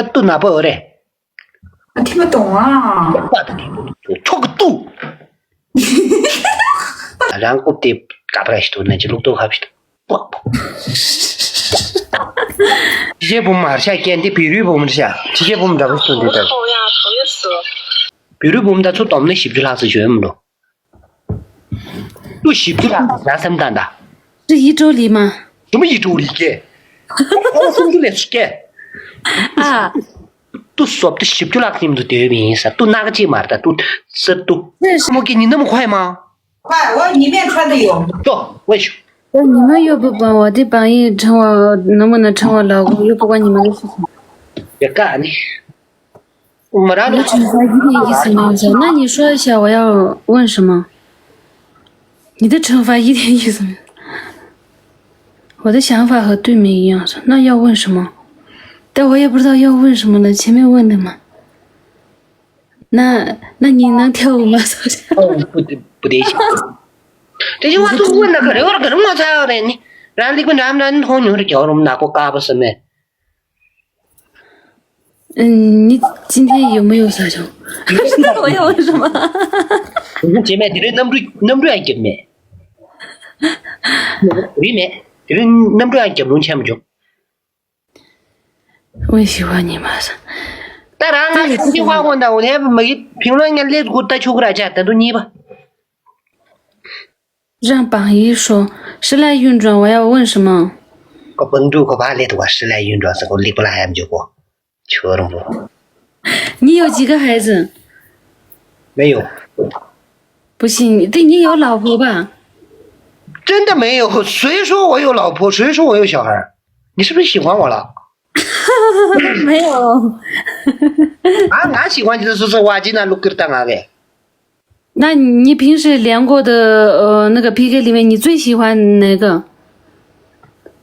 这都拿不嘞？我听不懂啊。话都听不懂，戳个肚。然后得嘎不来许多，那就录多好许多。不。这部马下见的比喻部门下，这部门咋个说的？比喻部门他出到我们洗不出来是学么咯？都洗不出来，拿什么单的？是一周里吗？怎么一周里的？我什么都来吃的。啊，都说不洗不出来，你们都得原因是，都哪个节嘛的，都这都。我给你那么快吗？快，我里面穿的有。走，我去。你们又不帮我，得帮一成我能不能成我老公，又不管你们的事情。别干你！我没让你。惩罚一点意思没有噻？那你说一下我要问什么？你的惩罚一点意思没有？我的想法和对面一样，那要问什么？但我也不知道要问什么了，前面问的嘛。那你能跳舞吗？不得行。这句话都问了，可能我操的你，然后你跟咱们红牛的叫我们拿过嘎巴什么？你今天有没有撒娇？那我要问什么？你姐妹，你这那么多爱姐妹？妹妹，你这那么多爱姐妹钱不就？我喜欢你嘛？当然，俺这句话问的，我天没评论，俺来给带球过来去，等着你吧。让榜一说时来运转，我要问什么？我本周可把来的话时来运转时候离不来还没就过，确认不？你有几个孩子？没有。不行，对你有老婆吧？真的没有，谁说我有老婆？谁说我有小孩？你是不是喜欢我了？没有。俺喜欢就是说我经常录给当俺的。那你平时练过的那个 PK 里面，你最喜欢哪个？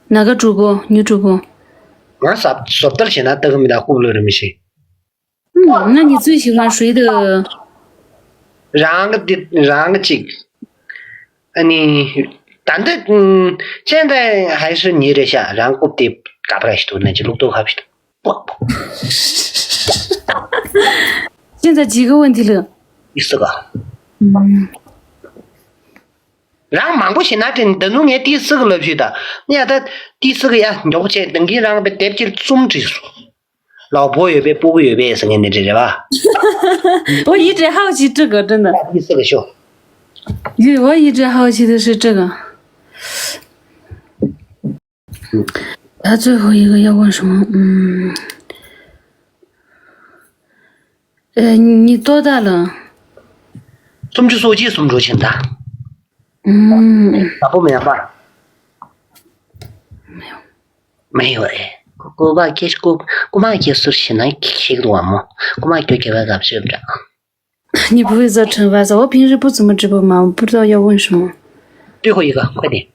哪个主播？女主播？俺说到现在都没得呼噜的没些。那你最喜欢谁的？让个几个？你但是现在还是你这下，然后得嘎不来许多，那就录多好许多。不。现在几个问题了？第四个。然后忙不行，那等着面第四个了去的，你看他第四个呀，你要不去等给让被带不起总指数，老婆也别，不也别，是跟你知道吧？我一直好奇这个，真的。第四个秀。我一直好奇的是这个。他最后一个要问什么？你多大了？什么手机什么时候请的？打不明白？没有哎，我妈就是现在开个多嘛，我妈就给我干睡不着。你不会做惩罚噻？我平时不怎么直播嘛，我不知道要问什么。最后一个，快点。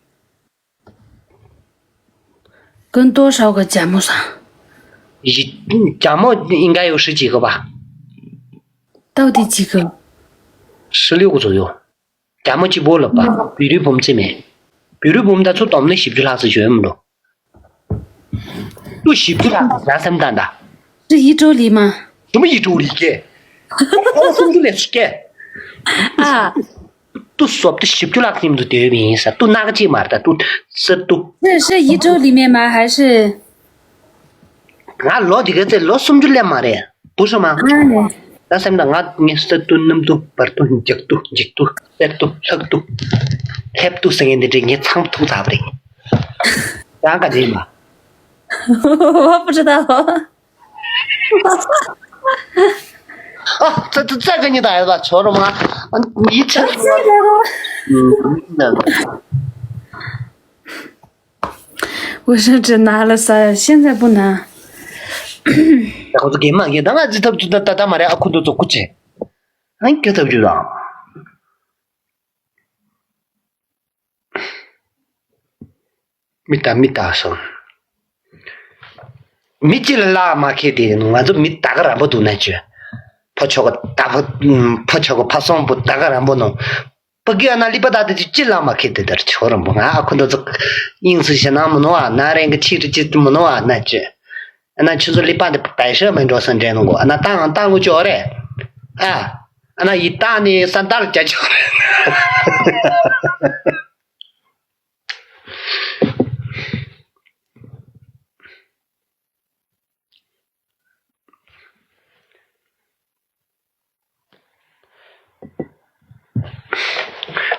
跟多少个节目上？节目应该有10几个吧？到底几个？16个左右。节目直播了吧？比率部门这边，比率部门他出到我们洗不出来是学么咯？都洗不出来，拿什么单的？是一周里吗？怎么一周里的？我什么都来吃的。啊。都说不洗不出来，你们都得原因是，都哪个节嘛的，都这都。是一周里面吗？还是？俺老这个在老什么就来嘛的，不是吗？那什么的，俺你是都那么多，8度、9度、10度、8度、6度，10度声音的这你唱不吐咋不的？哪个节嘛？我不知道。哦，再给你打一个吧，瞧着吗？你这。那个。我甚至拿了啥？现在不拿。然后就给嘛，给当然这他妈的阿坤都做过去，俺给他不知道。没打声，没进来拉马开的，我就没打个人不读那句，跑巧个跑送不打个人不弄，不给那里不打的就进来马开的，巧人不，俺阿坤都是硬是些那么弄啊，拿人个气质就这么弄啊那句。那其实你把的摆设门着生这种个，那当我教的，啊，那一打呢3打了加教的。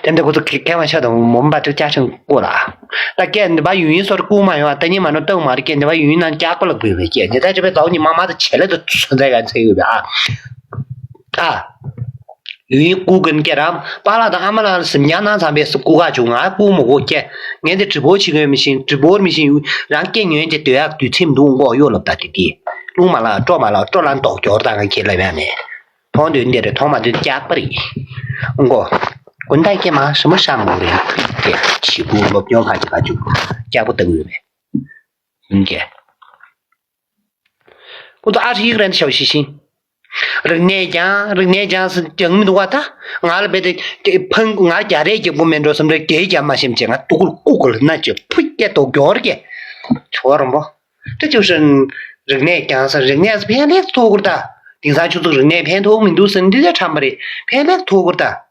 真的，我是开玩笑的，我们把这个加成过了啊。那给你把语音说的过嘛呀？等你们那等嘛的，给你把语音那加过了归回去。你在这边找你妈妈的钱了的存在感才有的啊啊！语音过跟给他把那的俺们那是娘那上面是过下去啊，过么过给？俺在直播期间没行，直播没行，让给人家对啊对这么多我有了不得的，弄嘛了，找人倒脚的俺去那边呢，他对你的他妈就加不的，我。滚蛋干嘛？什么山姆的？给起步我不要看这个就加不等于呗。给，我都21个人的小心心。人家是证明的话，他俺那边的这喷俺家的就不免着什么这家嘛，行不行啊？都过了那就呸给都叫了给，错了不？这就是人家是偏来拖过的，顶上就是人家偏拖，民都身体在长不的，偏来拖过的。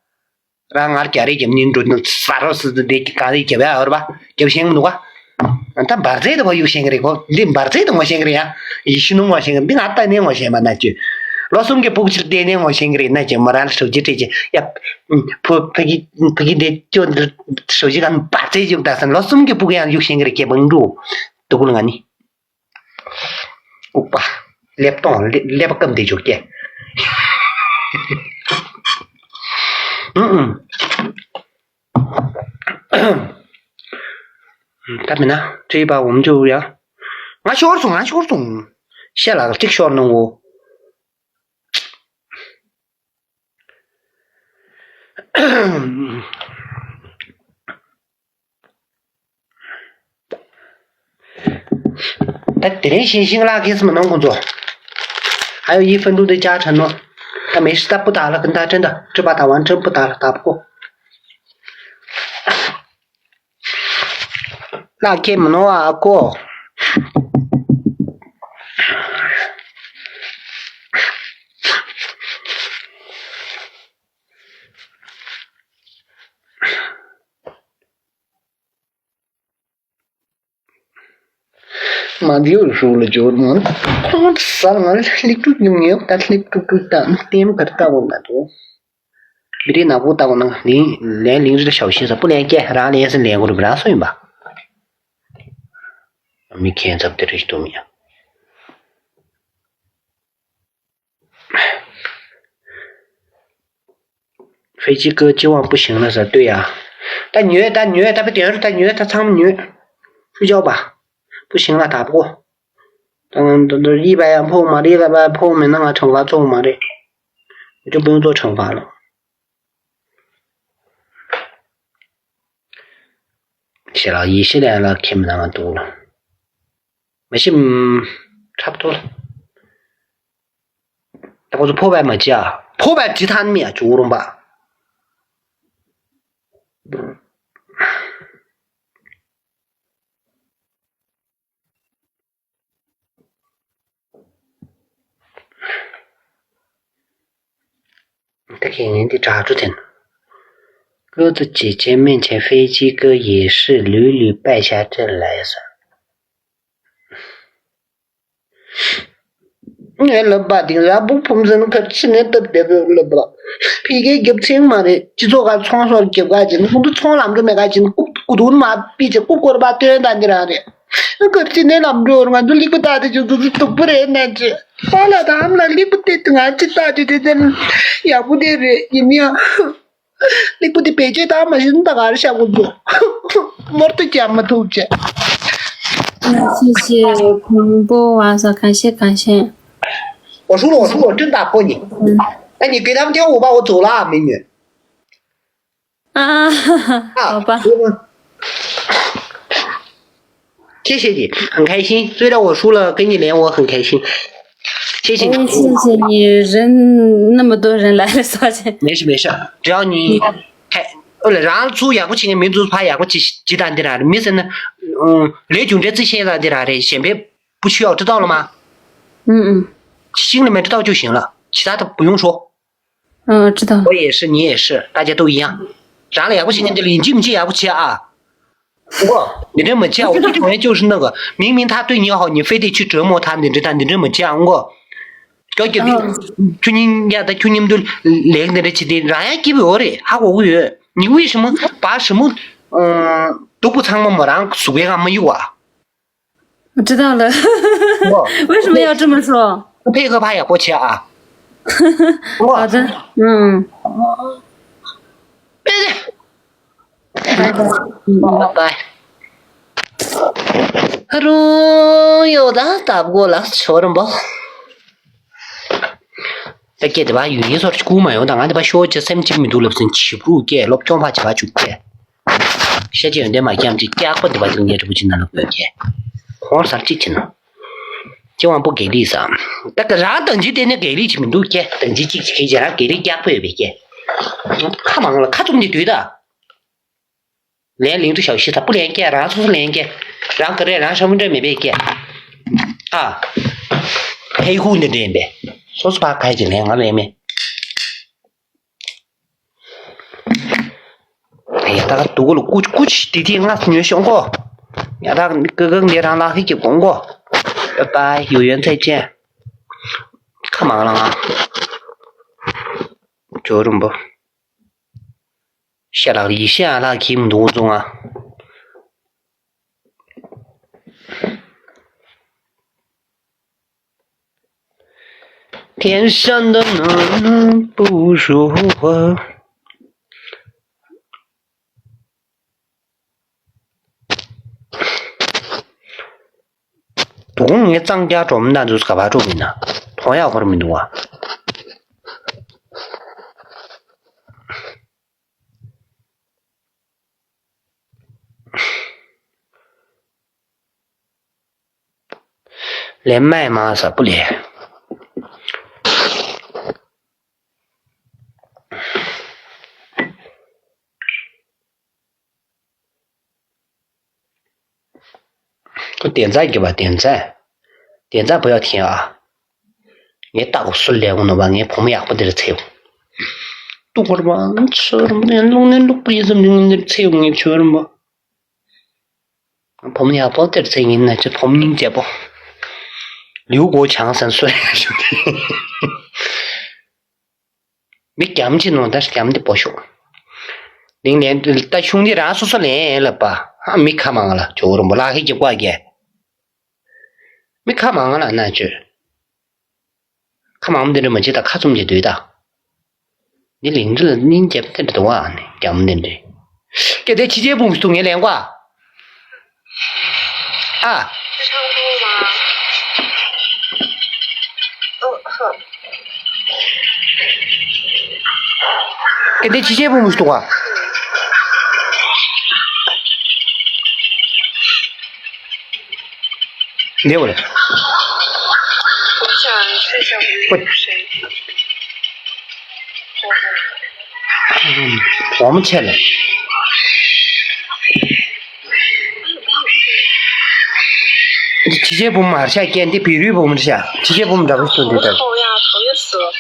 让俺家里就民主能啥都是的，干的结完了吧？就行了哇。但把这的话有行个的，我连把这的我行个的呀，一许弄我行个，比俺带点我行嘛那就，老送给不去带点我行个的，那就没让手机这些呀，不给的就手机上把这就但是老送给不给俺有行个的给帮助，都不能俺你，我把来不动来不更得就给。大明呢？这一把我们就要，俺小松，下来了，这个小弄我。但点星星啦，给什么弄工作？还有1分钟的加成呢。他没事，他不打了，跟他真的这把打完真不打了，打不过。那 game 喏啊过。妈的又输了就我死了我立住牛但立住蛋点个打我那多别的那不打我那连临时的小心思不连给然后连是连过的不让算吧没看着的这些东西飞机哥今晚不行了是对呀但女他不点他女他唱女睡觉吧不行了，打不过。都100破嘛的，100破没那个惩罚做嘛的，我就不用做惩罚了。写了1系列了，看不那么多了，没事，差不多了。那我是破败没记啊？破败吉他里面就了吧？他给人家扎住的呢。鸽子姐姐面前，飞机哥也是屡屡败下阵来噻。俺老爸的然不碰上可去年得别个了不了，皮给给钱嘛的，就做个床上给个钱，我都床上就没个钱，骨头嘛比这骨骨的把对单的了的。可今年那么多，俺都理不大的就是都不来那去，好了他们那理不得的，俺去大就在这也不得的，也没有，理不得白接他们现在还是下不做，我都讲没头去。谢谢空波晚上感谢。我输了，真打破你。哎，你给他们跳舞吧，我走了，美女。啊，好吧。谢谢你，很开心。虽然我输了，跟你连我很开心。谢谢你。谢谢你，人那么多人来了，少钱？没事，只要你开，然后做亚国青年民族派亚国鸡蛋的啦，没事呢。雷军这次现在的啦的，先别不需要知道了吗？嗯，心里面知道就行了，其他的不用说。知道。我也是，你也是，大家都一样。咱俩不行，你记不记不记啊？你这么犟，我最讨厌就是那个，明明他对你好，你非得去折磨他，你这么犟就给주님 도连在一起的，人家给不了的，还我问你为什么把什么都不藏么让随便俺没有啊？我知道了，为什么要这么说？不配合怕也不吃啊。好的，拜拜。有的打不过了，瞧着吧。再给的吧，有一说古嘛，我当俺的把小姐30米多了，不是起不住给，老讲话就把就给。小姐的嘛，讲这家伙的吧，就也这不进来了，不给。黄啥这钱呢？今晚不给力噻，那个啥等级点点给力去，都给，等级给钱给力家伙也别给。看忙了，看中就对的。连领着小西他不连给，然后说是连给，然后个人然后身份证没别给啊，黑户的这边，说是把开起来我连没。哎呀，大家多了，过去弟弟俺女想过，让他哥哥你让拉黑就公过，拜拜，有缘再见。看忙了啊，就这么不。下了一下那金多钟啊，天上的人不说话。东年涨价专门那就是干嘛做的呢？同样或者没多啊。连麦吗？是不连？给我点赞给吧，点赞不要停啊！你打个数连我那吧，你旁边也不得猜我。多了吧？你吃了吗？弄不一怎么你猜我你吃了吗？旁边也不得猜你呢，这旁边接不？刘国强3岁，兄弟，没讲起呢，但是讲的不少。零年，但兄弟俩说来了吧？还没看忙了，就这么拉黑就挂给，没看忙了那就，看忙的这么记得看中就对的。你领着你接不得多啊？你讲不得的，给这期间不送你两挂啊？给这期间不送啊？没有了。我们钱了。期间不嘛下干的比率不嘛下，期间不嘛这个兄弟的。讨厌，讨厌死了。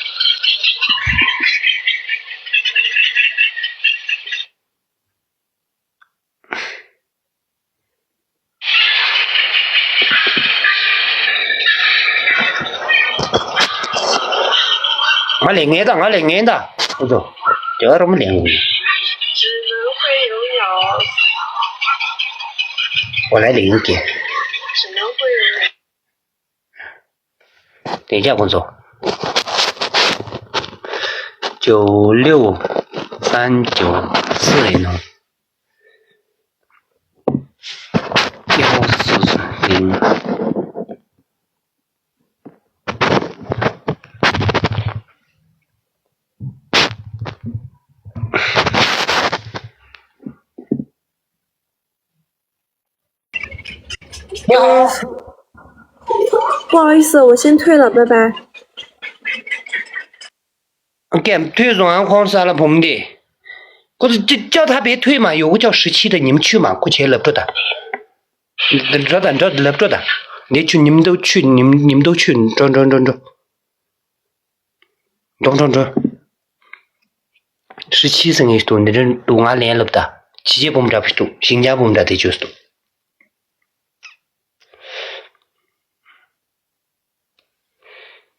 我领眼的，我走，这什么领？只能会有鸟。我来领一点。只能会有鸟。等一下，工作。96394呢？140。你好，不好意思，我先退了，拜拜。给退状况啥了，朋弟？我是叫他别退嘛，有个叫17的，你们去嘛，过去勒不住的，勒不住的，你去，你们都去，你们都去，转。17층에 있어. 오늘은 동안 랜럽다. 지제범자 피도 신자범자 대주스도.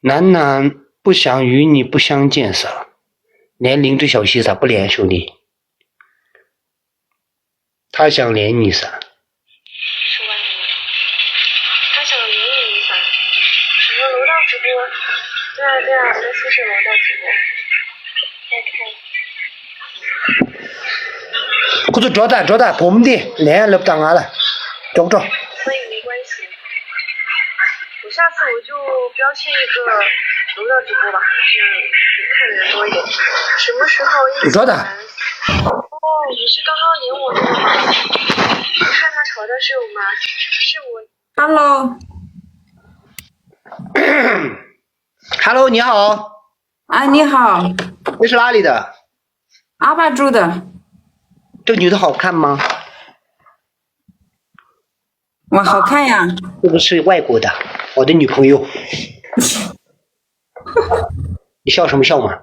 난不想与你不相见色，连领着小西撒不联系你。他想连你撒。说完了，他想连你一下。什么楼道直播？对啊，在宿舍楼道直播。可是找他，我们的连了不当了，找不着。所以没关系，我下次我就标签一个楼道直播吧，这样你看的人多一点。什么时候一起玩？哦，你是刚刚连我的吗？你看他吵的是我吗？是我。Hello， 你好。啊，你好。你是哪里的？阿坝州的。这个女的好看吗？我好看呀。这个是外国的，我的女朋友。你笑什么笑嘛？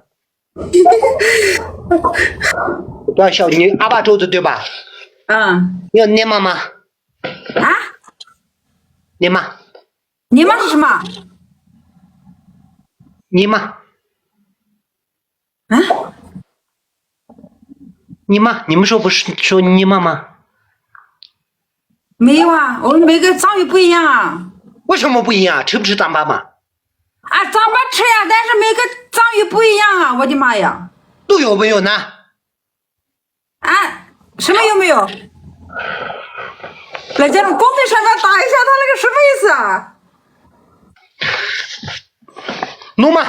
不要笑，你阿坝州的对吧？嗯。你要捏妈吗？啊？捏妈。你妈是什么？捏妈。啊？你妈，你们说不是说你妈吗？没有啊，我们每个脏鱼不一样啊。为什么不一样？吃不吃糌粑嘛？啊，糌粑吃呀，但是每个脏鱼不一样啊！我的妈呀！都有没有呢？啊，什么有没有？来，这种公屏上面打一下，他那个什么意思啊？弄嘛，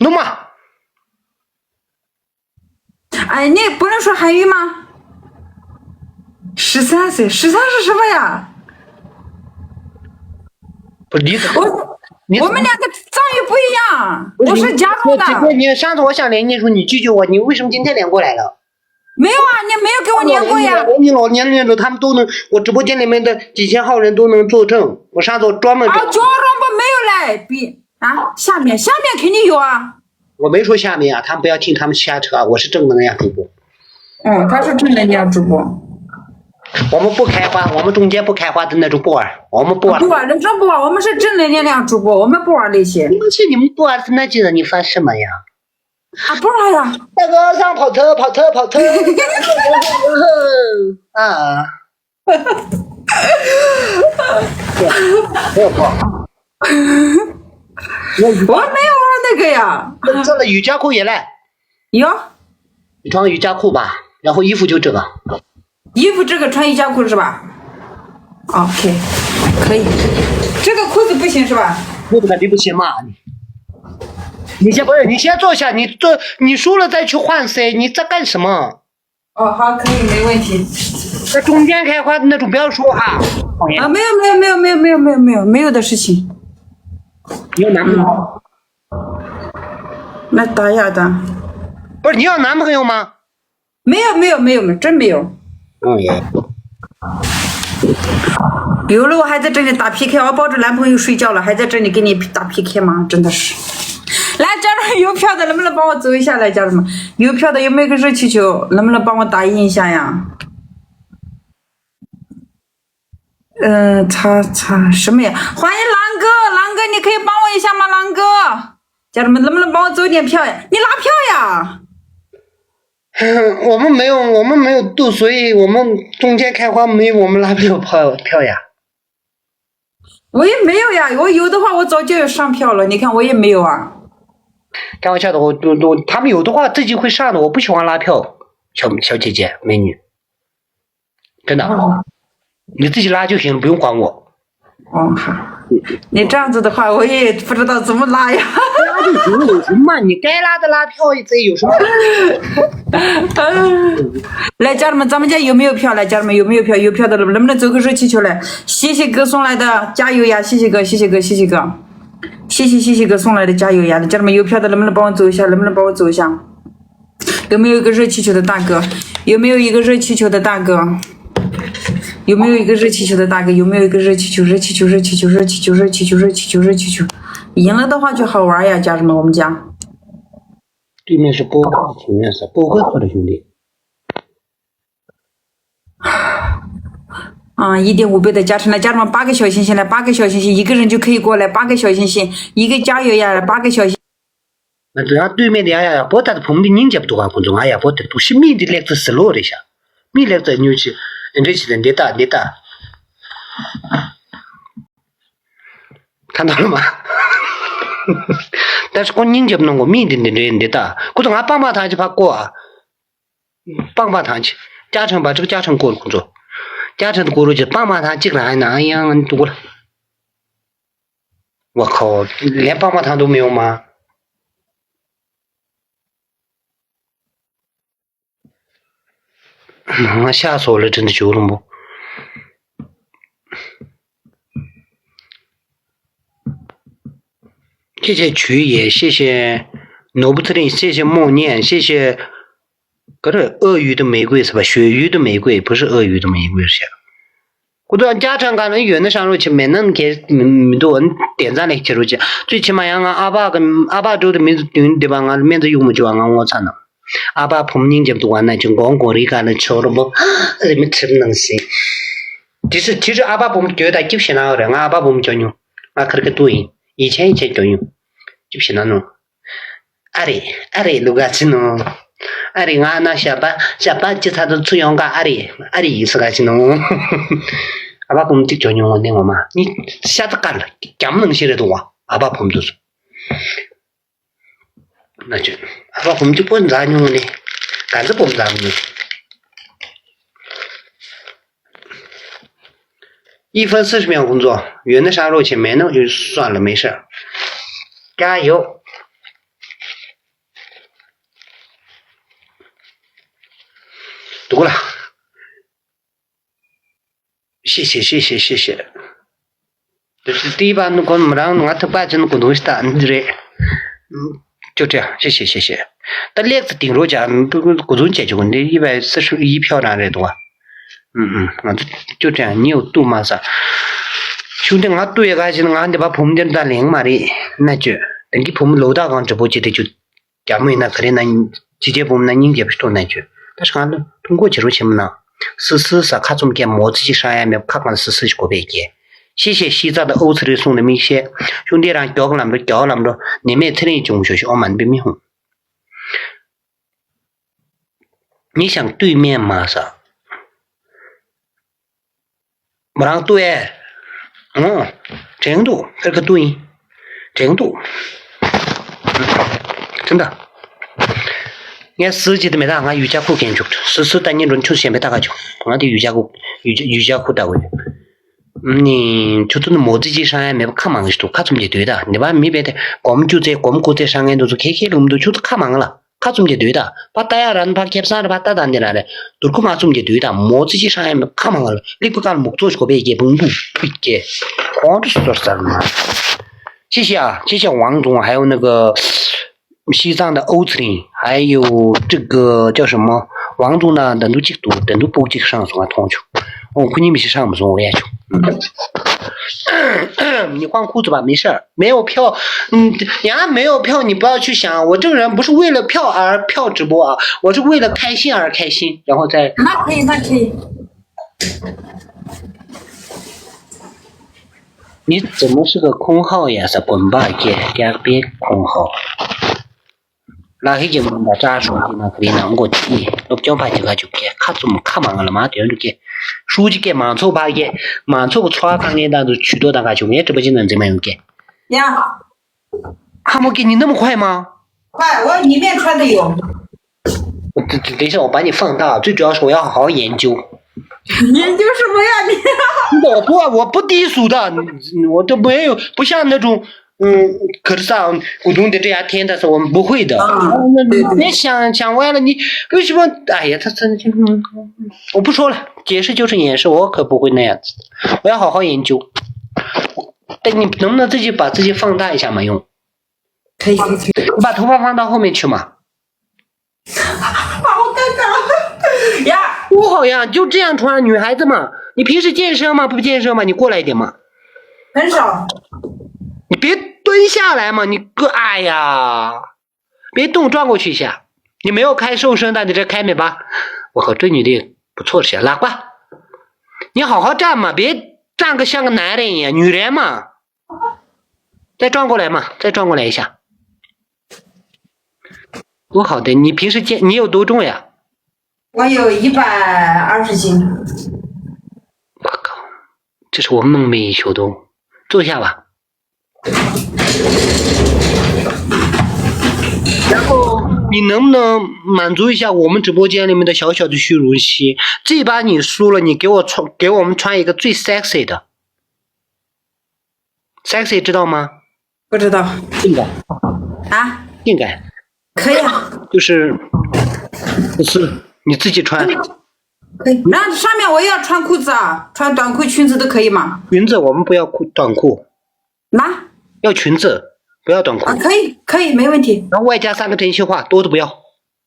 弄嘛。哎，你不能说韩语吗？13岁，13是什么呀？不是我们两个藏语不一样，我是加州的。你上次我想连你说你拒绝我，你为什么今天连过来了？没有啊，你没有给我连过呀。你老年人他们都能，我直播间里面的几千号人都能作证。我上次我专门啊，交上不没有来，下面肯定有啊。我没说下面啊，他们不要听他们瞎扯啊，我是正能量主播。他是正能量主播。我们不开花，我们中间不开花的那种不玩，我们不玩。不玩那种不玩，我们是正能量主播，我们不玩那些。你们不玩的那几个，你发什么呀？啊，不玩呀！大哥上跑车啊！我没有玩那个呀。这了瑜伽裤也来。有。你穿瑜伽裤吧，然后衣服就这个。衣服这个穿瑜伽裤是吧 ？OK， 可以。这个裤子不行是吧？裤子肯定不行嘛。你先坐下，你输了再去换噻，你在干什么？哦，好，可以，没问题。在中间开花的那种不要说啊。啊，没有的事情。你有男朋友？那打呀打。不是你有男朋友吗？没有，真没有。有了，我还在这里打 PK， 我抱着男朋友睡觉了，还在这里给你打 PK 吗？真的是。来，家人们有票的能不能帮我走一下来？家人们有票的有没有个热气球？能不能帮我打印一下呀？什么呀？欢迎狼哥，你可以帮我一下吗？狼哥，家人们能不能帮我走点票呀？你拿票呀？我们没有度，所以我们中间开花没有，我们拿不了票呀。我也没有呀，我有的话我早就有上票了，你看我也没有啊。开玩笑的，他们有的话自己会上的，我不喜欢拉票，小姐姐美女，真的，你自己拉就行，不用管我。好，你这样子的话，我也不知道怎么拉呀。拉就行，有什么嘛？你该拉的拉票，这有什么？来，家人们，咱们家有没有票？来，家人们有没有票？有票的能不能走个热气球来？谢谢哥送来的，加油呀！谢谢哥，谢谢哥送来的，加油呀！家人们有票的能不能帮我走一下？有没有一个热气球的大哥？有没有一个热气球的大哥？有没有一个热气球的大哥？有没有一个热气球？热气球，热气球，热气球，热气球，热气球，热气球。赢了的话就好玩呀，家人们，我们家。对面是波哥，前面是波哥做的兄弟。啊，1.5倍的加成了，家人们8个小星星来，8个小星星，一个人就可以过来，8个小星星，一个加油呀，8个小星。那这样对面的呀，波他的朋友人家不多啊，观众哎呀，波的都是米的来自死落的下，米来自牛气，这些人的大，看到了吗？但是我人家不能我米的人的大，我从俺棒棒糖去怕过啊，棒棒糖去，加成把这个加成过了工作。加成的锅炉就棒棒糖进来那样多了，我靠，连棒棒糖都没有吗？吓死我了，真的救了不？谢谢曲野，谢谢罗布特林，谢谢默念，谢谢。可是鳄鱼的玫瑰是吧？鳕鱼的玫瑰不是鳄鱼的玫瑰是。我都家长干了远的上路去，没能给多人点赞来接入去，最起码让阿爸州的名字对吧？俺面子用不着俺我才能。阿爸碰人家不完了，就光过的干了吃了不？你们吃不能行。其实阿爸不觉得就是那个人，阿爸不教用，俺可个对，以前教用，就是那种。阿里，卢嘎子喏。阿里俺那下班就他都出洋干阿里意思个是喏，阿爸ผม就教你我那我嘛，你下次干了，讲不能写的多啊，阿爸ผม就是，那就阿爸ผม就不咋用的，干子不咋用。1分40秒工作，远的杀入去没弄就算了，没事，加油。读了，谢谢。这是第一把那个没让我特别真的东西的，就这样，谢谢。但列子顶着讲，不各种解决问题，141票拿来多。就这样，你有度吗？啥？兄弟，我对个是俺得把朋友打零嘛的，那就等于朋友楼道刚直播间的就讲没那可能那直接我们那人家不说那句。但是俺通过接触前面呢，44啥看中间模子去上呀，没看看44过百件。谢谢西藏的欧式的送的米线，兄弟让教个那么多，你们特地中学我蛮被面红。你想对面吗？啥？不让对，程度这个对，程度，真的。俺司机都没打，俺瑜伽裤给住，44单年轮出先没打个球，俺的瑜伽裤打过去。你就是那模子机上没看忙的多，看中就对的。你把没别的，我们国在上面都是开那么多，就是看忙了，看中就对的。把大家人把开上的把打单的来了，都看忙中就对的。模子机上没看忙了，你不干木做个别个崩布，呸个，光是说啥嘛？谢谢啊，谢谢王总，还有那个。西藏的欧子林，还有这个叫什么王总呢？等都不几个上送啊，同去。我估计没去上不送，我也去。你换裤子吧，没事儿，没有票，人家没有票，你不要去想，我这个人不是为了票而票直播啊，我是为了开心而开心，然后再。那可以。你怎么是个空号呀？是滚吧，给别空号。那黑就把扎手机那可以拿过去，我讲把这个就给，看忙了嘛，这样就给，手机给忙错把给，忙错个错看的那都许多大家就没直播间能这么样给。呀，还没给你那么快吗？快，我里面穿的有。等一下，我把你放大，最主要是我要好好研究。研究什么呀你？我不低俗的，我都没有，不像那种。可是上股东的这家天，但是我们不会的。别想歪了，你为什么？哎呀，他真的，我不说了，解释就是掩饰，我可不会那样子，我要好好研究。但你能不能自己把自己放大一下嘛？用？可以。你把头发放到后面去嘛。好尴尬呀！不好呀，就这样穿，女孩子嘛。你平时健身吗？不健身吗？你过来一点嘛。很少。你别蹲下来嘛，你哎呀，别动，转过去一下。你没有开瘦身的，你这开没吧？我靠，这女的不错些，拉过。你好好站嘛，别站个像个男人一样，女人嘛。再转过来嘛，再转过来一下。多好的，你平时你有多重呀？我有120斤。我靠，这是我梦寐以求的。坐下吧。然后你能不能满足一下我们直播间里面的小小的虚荣心？这把你输了，你给我们穿一个最 sexy 的 ，sexy 知道吗？不知道。性感啊？性感。可以啊。就是你自己穿。可以。那上面我也要穿裤子啊，穿短裤、裙子都可以吗？裙子我们不要短裤。那？要裙子，不要短裤。啊，可以，没问题。然后外加3个真心话，多的不要。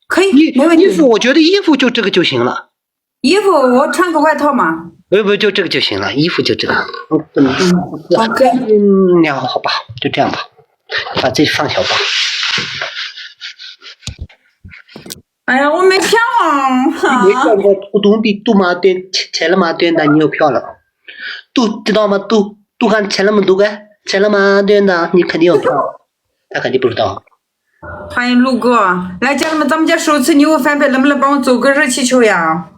可以，没问题。衣服我觉得衣服就这个就行了。衣服我穿个外套嘛。不，就这个就行了，衣服就这个。OK。那好吧，就这样吧，把这放小吧。哎呀，我没票啊！没看过杜马店切了马店的，你有票了？知道吗？杜汉切了么多个？切了马店的，你肯定有票。他肯定不知道。欢迎陆哥，来家人们，咱们家首次礼物翻倍，能不能帮我走个热气球呀？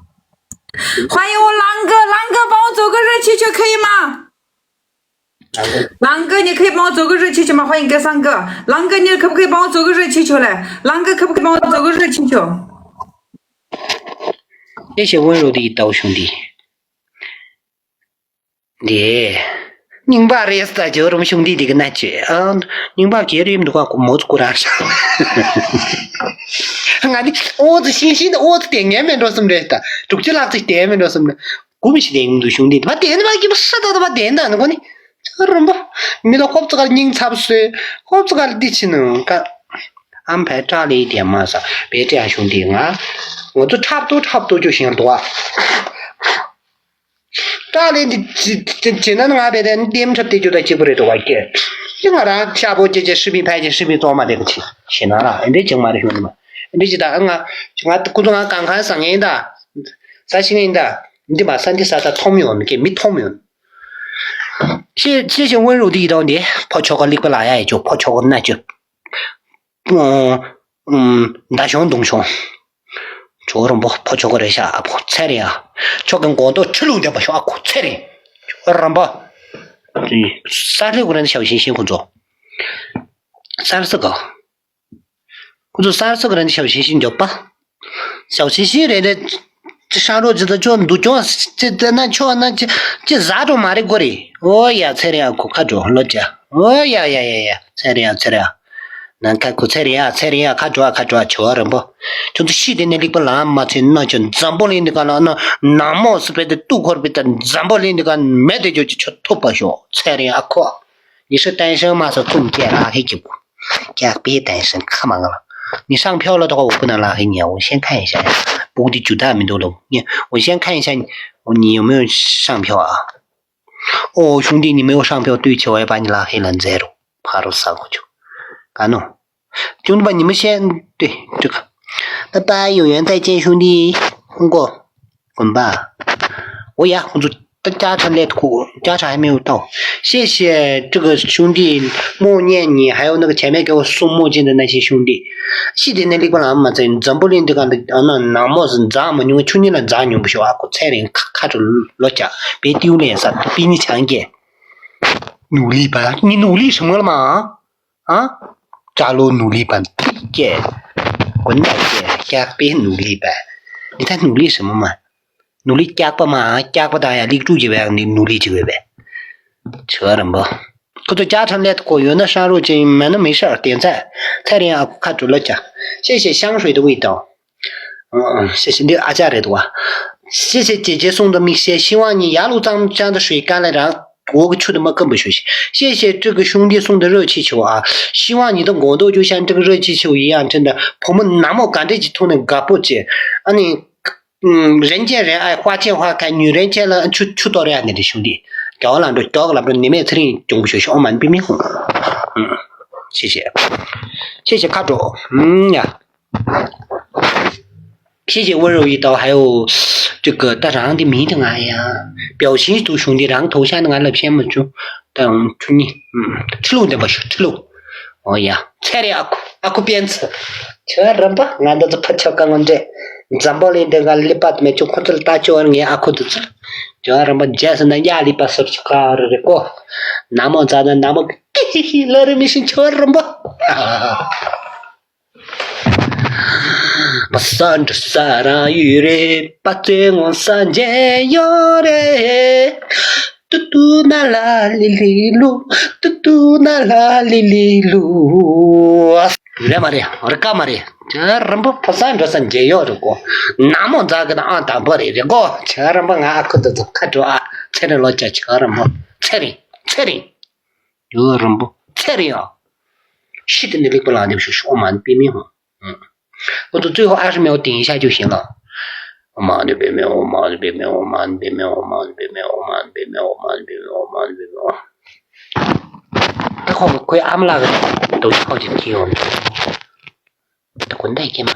欢迎我狼哥帮我走个热气球可以吗？狼哥，你可以帮我走个热气球吗？欢迎哥三哥，狼哥，你可不可以帮我走个热气球嘞？狼哥，可不可以帮我走个热气球？谢谢温柔的一刀兄弟。您把这是叫我们兄弟的个那句啊，您把别人的话没做过啥事。俺的我这新的我这电眼面着什么的，就就拿这电面着什么的，我们是电的兄弟，把电的把给不杀到把电的那个呢，这人不，你到好这个人差不多，好这个的去呢，干安排炸了一点嘛啥，别这样兄弟啊，我就差不多就行多。炸了的简单的安排的，你点不得就在基本的多一点。你看他下播姐视频拍起视频做嘛这个去，行了，你得讲嘛的兄弟们。你记得就各种刚看上映的啥新映的，你得把3D啥的透明给没透明。谢谢温柔的一刀你跑巧克力个哪呀就跑巧克力那就大熊东熊这种不跑巧克力下跑菜的啊，巧跟光都吃了点不小苦菜的，这让吧，36个人的小星星工作，34个。或者34个人的小星星就罢，小星星来的这上路子的叫都叫这那叫那这啥都买的过的，哦呀，菜的呀，可看着老家，哦呀，菜的呀，那看可菜的呀，看着瞧人不，就是西的那里不烂嘛，这那就咱不领那个那么是别的渡口别的，咱不领那个买的就吃土不小，菜的呀可，你是单身吗？是中介拉黑就不，家别单身可忙了。你上票了的话，我不能拉黑你啊！我先看一下呀，我的9大名都了。我先看一下你有没有上票啊？哦，兄弟，你没有上票，对不起，我要把你拉黑了，再了，爬到上过去。干弄，兄弟们，你们先对这个，拜拜，有缘再见，兄弟，通过，滚吧！我呀，我就。家产来哭，家产还没有到，谢谢这个兄弟默念你，还有那个前面给我送墨镜的那些兄弟，西的那里个人嘛，真不领这个那么是咋嘛？因为去年人咋你不晓得，我菜人看着老家，别丢脸啥，比你强一点，努力吧，你努力什么了吗？啊？加入努力吧，姐，滚蛋姐，别努力吧，你在努力什么嘛？努力加不嘛？加不大呀，立住几万，你努力几个呗？扯人不？可是家常来果园的山路金，买了没事儿，点赞，菜点啊，看住了家，谢谢香水的味道，谢谢你阿家的多，谢谢姐姐送的米线，希望你牙路这样的水干了，然后我去的嘛更不休息。谢谢这个兄弟送的热气球啊，希望你的额头就像这个热气球一样，真的，我们那么赶这几头能干不接，啊人见人爱，花见花开，女人见了出到这样的兄弟，搞了你们这里中国学校我们比没红，谢谢卡主，呀，谢谢温柔一刀，还有这个大长的名字哎呀，表情都兄弟，然后头像那个那片么就等去你，吃路的不是吃路，哦呀，菜的阿库鞭子，吃人吧，俺都是拍巧刚刚这。咱们里这个礼拜没就控制大家人阿库的子，就让我节省的压力把手去搞了个，那么咱那么嘿嘿，老人没心吃人吧，把山着山上雨嘞，把最我山间有嘞。嘟嘟那啦哩哩噜，嘟嘟那啦哩哩噜。来嘛的，我这干嘛的？这人不不算这三节要这个，那么咋个的啊？打不的这个，这人不俺可都看着啊，菜的老家吃人不？菜的，有人不？菜的呀，是的那里不拉的是我们别名我都最后20秒顶一下就行了。我妈的别名，这会不会俺们那个都是好几天哦？这滚蛋干嘛？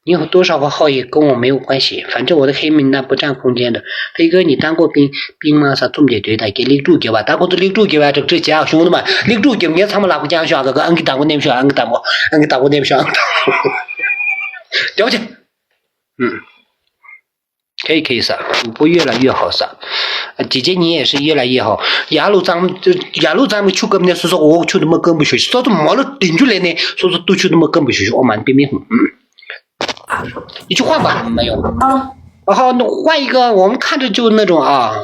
你有多少个号也跟我没有关系，反正我的黑名单不占空间的。飞哥，你当过兵吗？啥重点对待给领主给吧？当过领主给吧？这家兄弟们，领主给面他们哪个讲学个？俺给当过那边，俺给当过那边，了解。可以撒，主播越来越好撒。姐姐你也是越来越好。亚路咱们去跟人家说我去他妈跟不学习，说怎么毛了顶出来呢？说都去他妈跟不学习，我蛮别面红。你去换吧，没有。好，那换一个，我们看着就那种啊。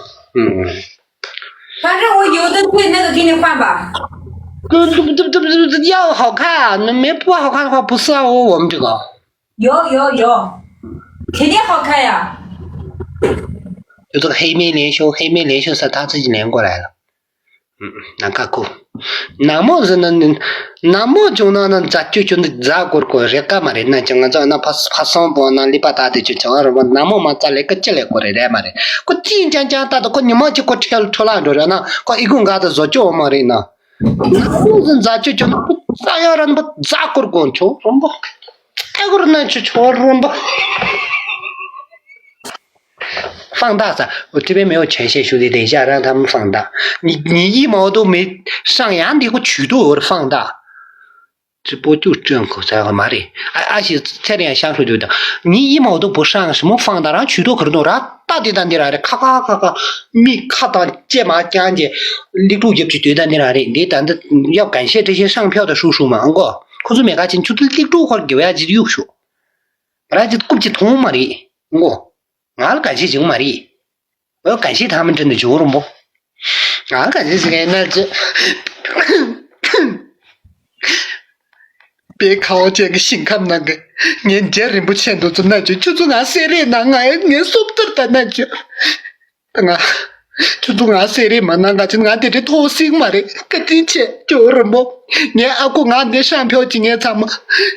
反正我有的对那个给你换吧。这要好看，那没不好看的话不适合我们这个。有，肯定好看呀。就这个黑面连袖是他自己连过来了。那个酷，那么是那么就那咋就那咋过人干嘛的？那讲那怕上班那礼拜大的就讲什么？那么嘛咋来个进来过来的嘛的？我今天讲大的，我你妈就我吃烂着了呢，我一共干的做叫嘛的呢？那人咋就咋样让不咋过球什么？哎，我那去球什么？放大噻，我这边没有权限，兄弟，等一下让他们放大。你一毛都没上扬的，我曲度我的放大。直播就这样口才，妈的！而且这点相处就的，你一毛都不上，什么放大，然后曲度可能然大的当的来的，咔，你咔当解码讲解，力度就对当的来的，你等的要感谢这些上票的叔叔们，可是每个人就是力度或者给外就优秀，本来就估计通嘛的，俺感谢九玛丽，我要感谢他们真的救了不？俺感谢这个那这，别看我这个心看那个，年轻人不欠都是那句，就是俺谁的那俺说不得那句，等啊，就是俺谁的嘛，那个就俺的偷心嘛的，个的钱救了不？你阿公俺的上票今年咱们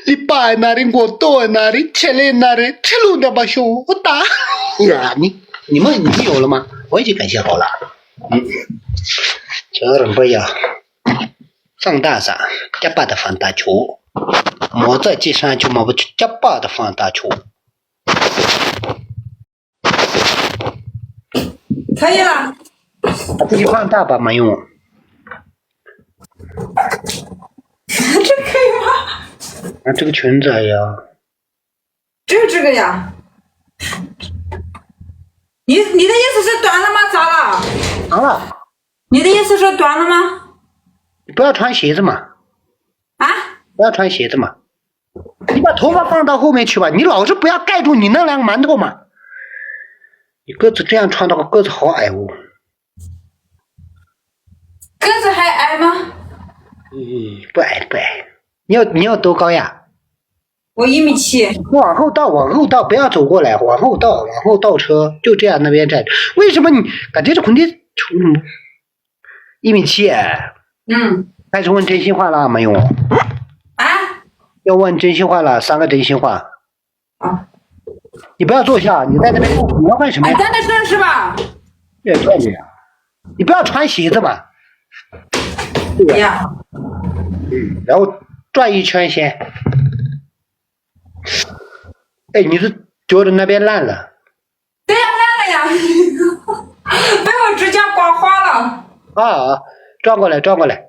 礼拜那里我到那里，车里那里，车路那把熊我打。呀，你们有了吗？我已经感谢好了。这人不要放大噻，加把的放大球，莫在街上就莫不去加把的放大球。可以了。把自己放大吧，没用。这可以吗？这个裙子呀，就是这个呀。你的意思是短了吗？咋了？长了。你的意思是短了吗？你不要穿鞋子嘛。啊？不要穿鞋子嘛。你把头发放到后面去吧，你老是不要盖住你那两个馒头嘛。你个子这样穿的话，个子好矮哦。个子还矮吗？不矮。你要多高呀？我1.7米。往后倒，不要走过来，往后倒车，就这样那边站。为什么你感觉这空间1.7米？开始问真心话了没有？啊？要问真心话了，3个真心话。你不要坐下，你在那边你要干什么呀？站得正是吧？对对呀，你不要穿鞋子嘛。哎呀，然后转一圈先。哎，你是觉得那边烂了？对呀，烂了呀，被我指甲刮花了。啊，转过来，转过来，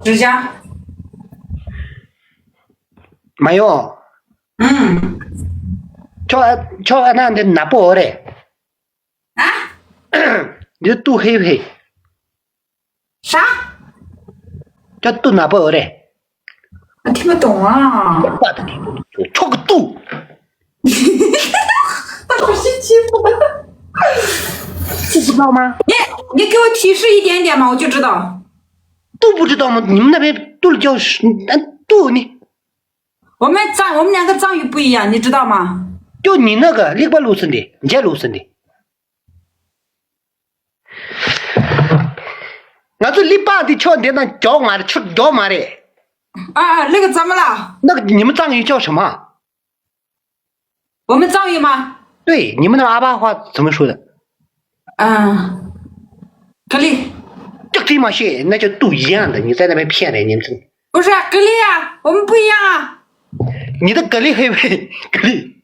指甲。没用。瞧，那你哪不好嘞？啊？你的肚黑不黑？啥？这肚哪不好嘞？我听不懂啊。我的天，戳个肚！好心欺负我。不知道吗？你给我提示一点点嘛，我就知道。都不知道吗？你们那边肚里叫肚你，我们两个藏语不一样，你知道吗？就你那个你不鲁森的，你这鲁森的。俺说你爸的叫你那叫嘛的，叫嘛的。啊，那个怎么了？那个你们藏语叫什么？我们藏语吗？对，你们那阿坝话怎么说的？格力。这这嘛些，那就都一样的。你在那边骗人，你们不是格力啊，我们不一样啊。你的格力黑不黑？格力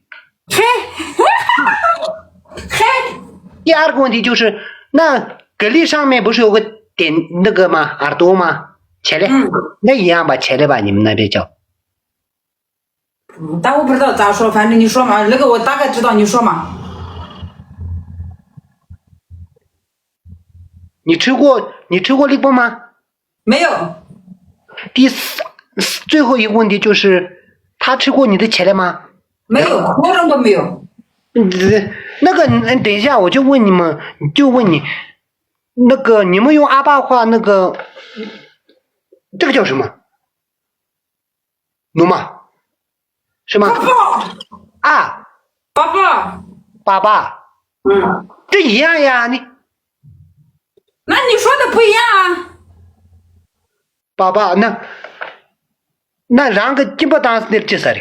黑。黑。第二个问题就是，那格力上面不是有个点那个吗？耳朵吗？前列，那一样吧，前列吧，你们那边叫。但我不知道咋说，反正你说嘛，那个我大概知道，你说嘛。你吃过荔波吗？没有。最后一个问题就是，他吃过你的前列吗？没有，我人都没有。那个，等一下，我就问你们，那个你们用阿坝话那个，这个叫什么？努吗？是吗？啊，爸爸，这一样呀，那你说的不一样啊。爸爸，那两个基本上是那几色的。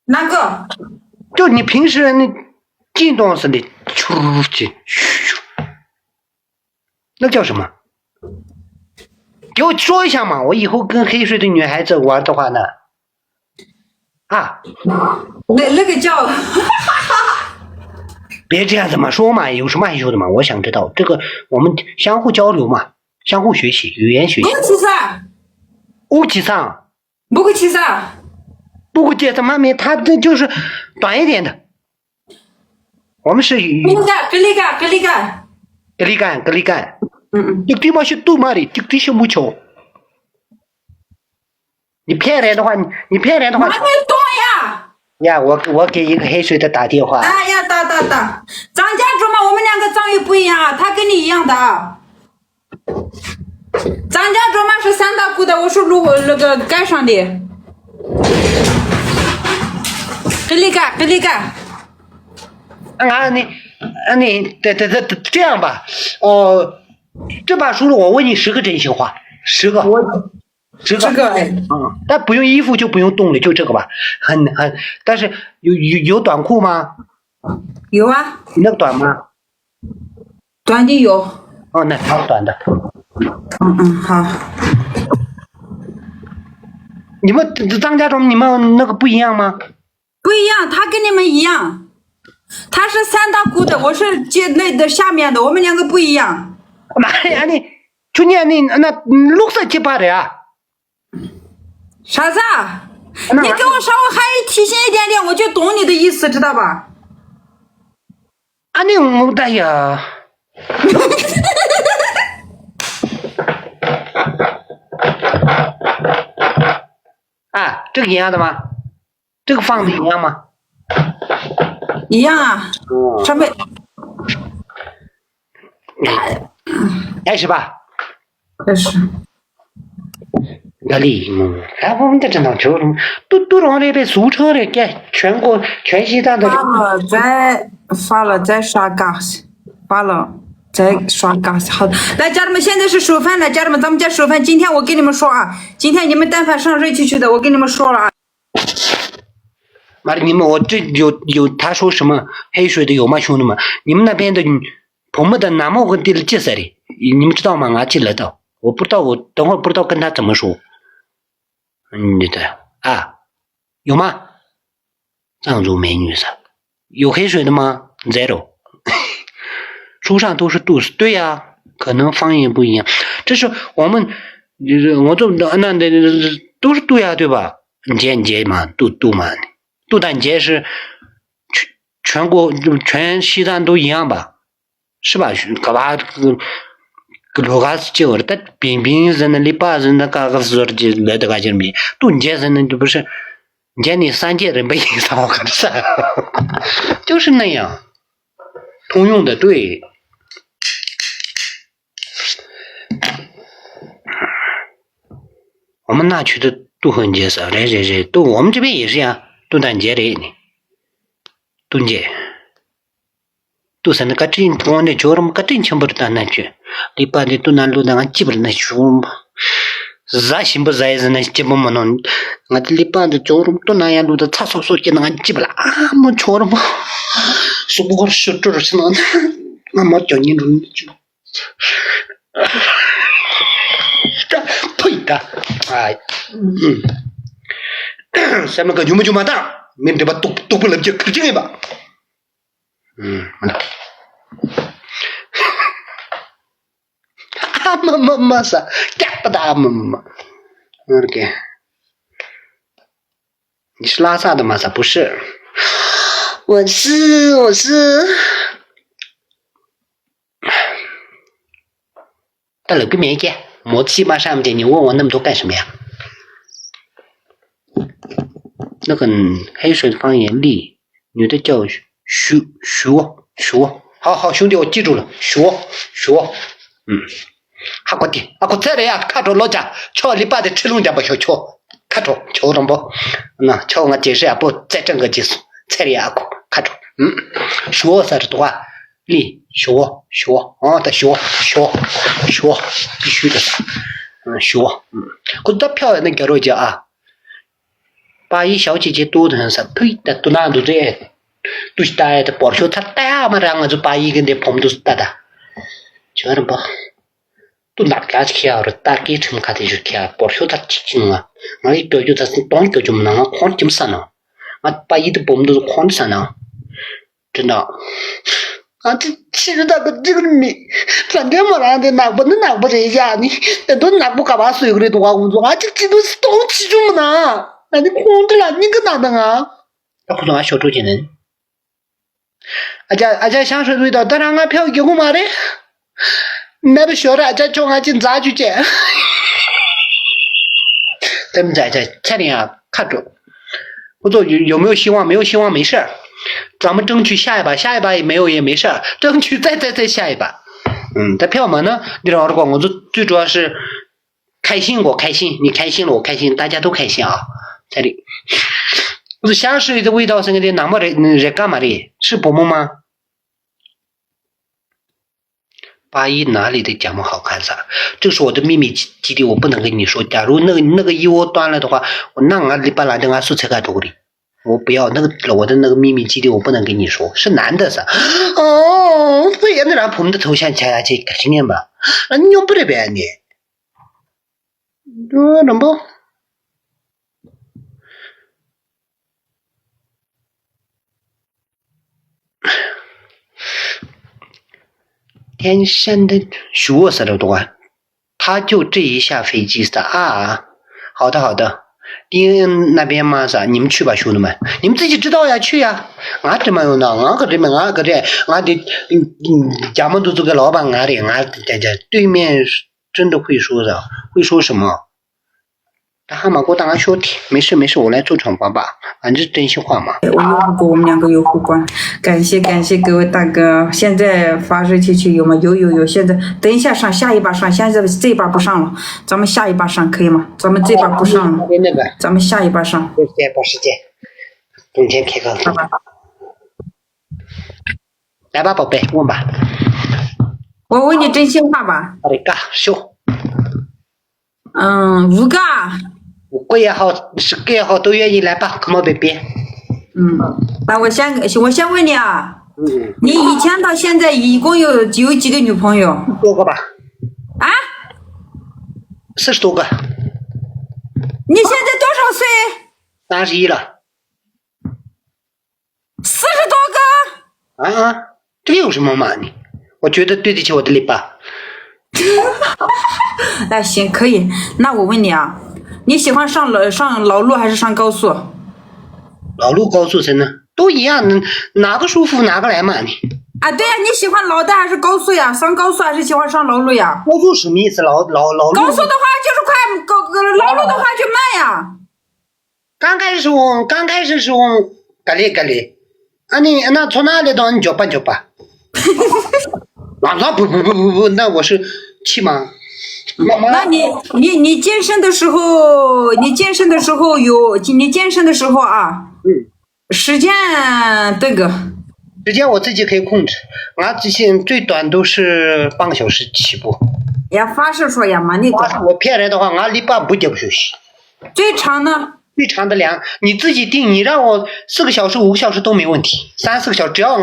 哪个？就你平时那进动似的，出去，那叫什么？给我说一下嘛，我以后跟黑水的女孩子玩的话呢，那个叫别这样子嘛，说嘛，有什么害羞的嘛？我想知道这个，我们相互交流嘛，相互学习，语言学习。乌吉桑，不会骑啥？不会接他妈咪，他这就是短一点的。我们是格力干。这地方是杜马的，这是木球。你骗人的话，哪里懂呀？呀，我给一个黑水的打电话。哎呀，打。张家竹嘛，我们两个藏语不一样啊，他跟你一样的啊。张家竹嘛是三大姑的，我是那个盖上的。格力干。你这样吧，这把输了，我问你10个真心话，10个。10个。但不用衣服就不用动了，就这个吧。但是有短裤吗？有啊。你那个短吗？短的有。哦，那条短的。好。你们张家庄，你们那个不一样吗？不一样，他跟你们一样。他是三大姑的，我是接那的下面的，我们两个不一样。妈呀，你去年那绿色鸡巴的呀？啥子啊？你给我稍微还提醒一点点，我就懂你的意思，知道吧？你我的呀。这个一样的吗？这个放的一样吗？一样啊。上面。开始吧。开始。那里我们在这趟车中都让那边租车的，给全西藏的。发了再刷gas，发了再刷gas。好的，来家人们，现在是收饭了，家人们，咱们家收饭。今天我跟你们说啊，今天你们但凡上热气去的，我跟你们说了啊。妈的，你们我这有他说什么黑水的有吗，兄弟们？你们那边的朋友的哪么问题了介绍的？你们知道吗？俺记得到，我不知道，我等会儿不知道跟他怎么说。你的啊，有吗？藏族美女噻，有黑水的吗 ？Zero， 书上都是度数，对呀、可能方言不一样。这是我们，我做那都是度呀，对吧？节嘛，度嘛，度旦节是全国全西藏都一样吧？是吧？干嘛个罗嘎是叫的，但平时那里巴人那个时候就来的个就没，度节是那就不是。你见你3届人没印象，我可是，就是那样，通用的对。我们那区的都很节省，这都我们这边也是呀，都旦节的呢，冬节，都是那个真我那叫什么个真清不知道那句，里边的都那路那基本那书嘛。热心不热是那基本么弄，我这里边的叫什么都那样路的擦手就那基本了啊，没错了嘛，说不过说这是那，我没叫你弄就，这呸的，哎，什么个就没大，没得吧都不能就可劲吧，没了。妈啥？干不大妈。OK， 你是拉萨的吗？啥不是？我是。到了个面见，莫起码上面你问我那么多干什么呀？那个黑水方言里，女的叫徐，好兄弟，我记住了，徐。还过的，我再来呀，看着老家，瞧礼拜的吃龙家不小瞧，看着瞧着不？那瞧我解释呀，不再整个技术，再来呀，看着，说啥子多啊？力学啊，得学，必须的，学，可是他漂亮的叫着叫啊，八一小姐姐多的很啥，对的，都那都这，都是大的，保守他大嘛，然后就八一跟的朋友都是大的，觉得不？都拿给去啊，打给成卡的就去啊，保守他紧啊，我一表就他是当个就没能，狂就没上呢，我把一的朋友都是狂的上呢，真的。啊，这其实那个这个你，反正嘛，那拿不这一下，你那都拿不干嘛水果的多工作啊，这都是东西就么拿，那你空着了，你个哪能啊？那不懂啊，小周杰伦，阿家香水味道，当然俺票给我买的。那不晓得俺家叫俺进咋去见？咱们在菜店啊看着，我说有没有希望？没有希望没事儿，咱们争取下一把也没有也没事儿，争取再下一把。这票嘛呢，你知道我我最主要是开心，我开心，你开心了我开心，大家都开心啊！这里，我说香水的味道是的，那么人干嘛的？是伯母吗？八一哪里的节目好看啥？这是我的秘密基地，我不能跟你说。假如那个一窝端了的话，我那俺礼拜来的俺素材干多的，我不要那个我的那个秘密基地，我不能跟你说，是男的噻。哦，不然那让朋友的头像加下去开心点吧？你用不得呗你？能不？天山的学死了多，他就这一下飞机噻啊！好的，你那边嘛噻，你们去吧，兄弟们，你们自己知道呀，去呀！俺这么有呢，俺的家门都做个老板，俺对面真的会说的，会说什么？他还没给我打个小题，没事，我来做闯关吧，反正真心话嘛。我们两个有互关，感谢各位大哥。现在发射气球有吗？有。现在等一下上下一把上，现在这一把不上了，咱们下一把上可以吗？咱们这把不上了，咱们下一把上。保时捷，中间开个。来吧，宝贝，问吧。我问你真心话吧。好的，嘎，秀。五个。5个也好，10个也好，都愿意来吧，come on baby。那我先问你啊，你以前到现在一共有几个女朋友？多个吧。啊？40多个。你现在多少岁？31了。40多个？啊，这有什么嘛你？我觉得对得起我的篱笆。那行可以，那我问你啊，你喜欢上老路还是上高速？老路高速真的都一样，哪个舒服哪个来嘛你？啊，对呀，你喜欢老的还是高速呀？上高速还是喜欢上老路呀？高速什么意思？老路。高速的话就是快，老路的话就慢呀。刚开始是我嘎哩，啊你那从哪里到你脚吧。那不，那我是气吗？那你健身的时候，啊，时间我自己可以控制，我之前最短都是半个小时起步。呀，发誓说呀嘛，我骗人的话，我礼拜不就不休息。最长呢？最长的你自己定，你让我4个小时、5个小时都没问题，3、4个小时，只要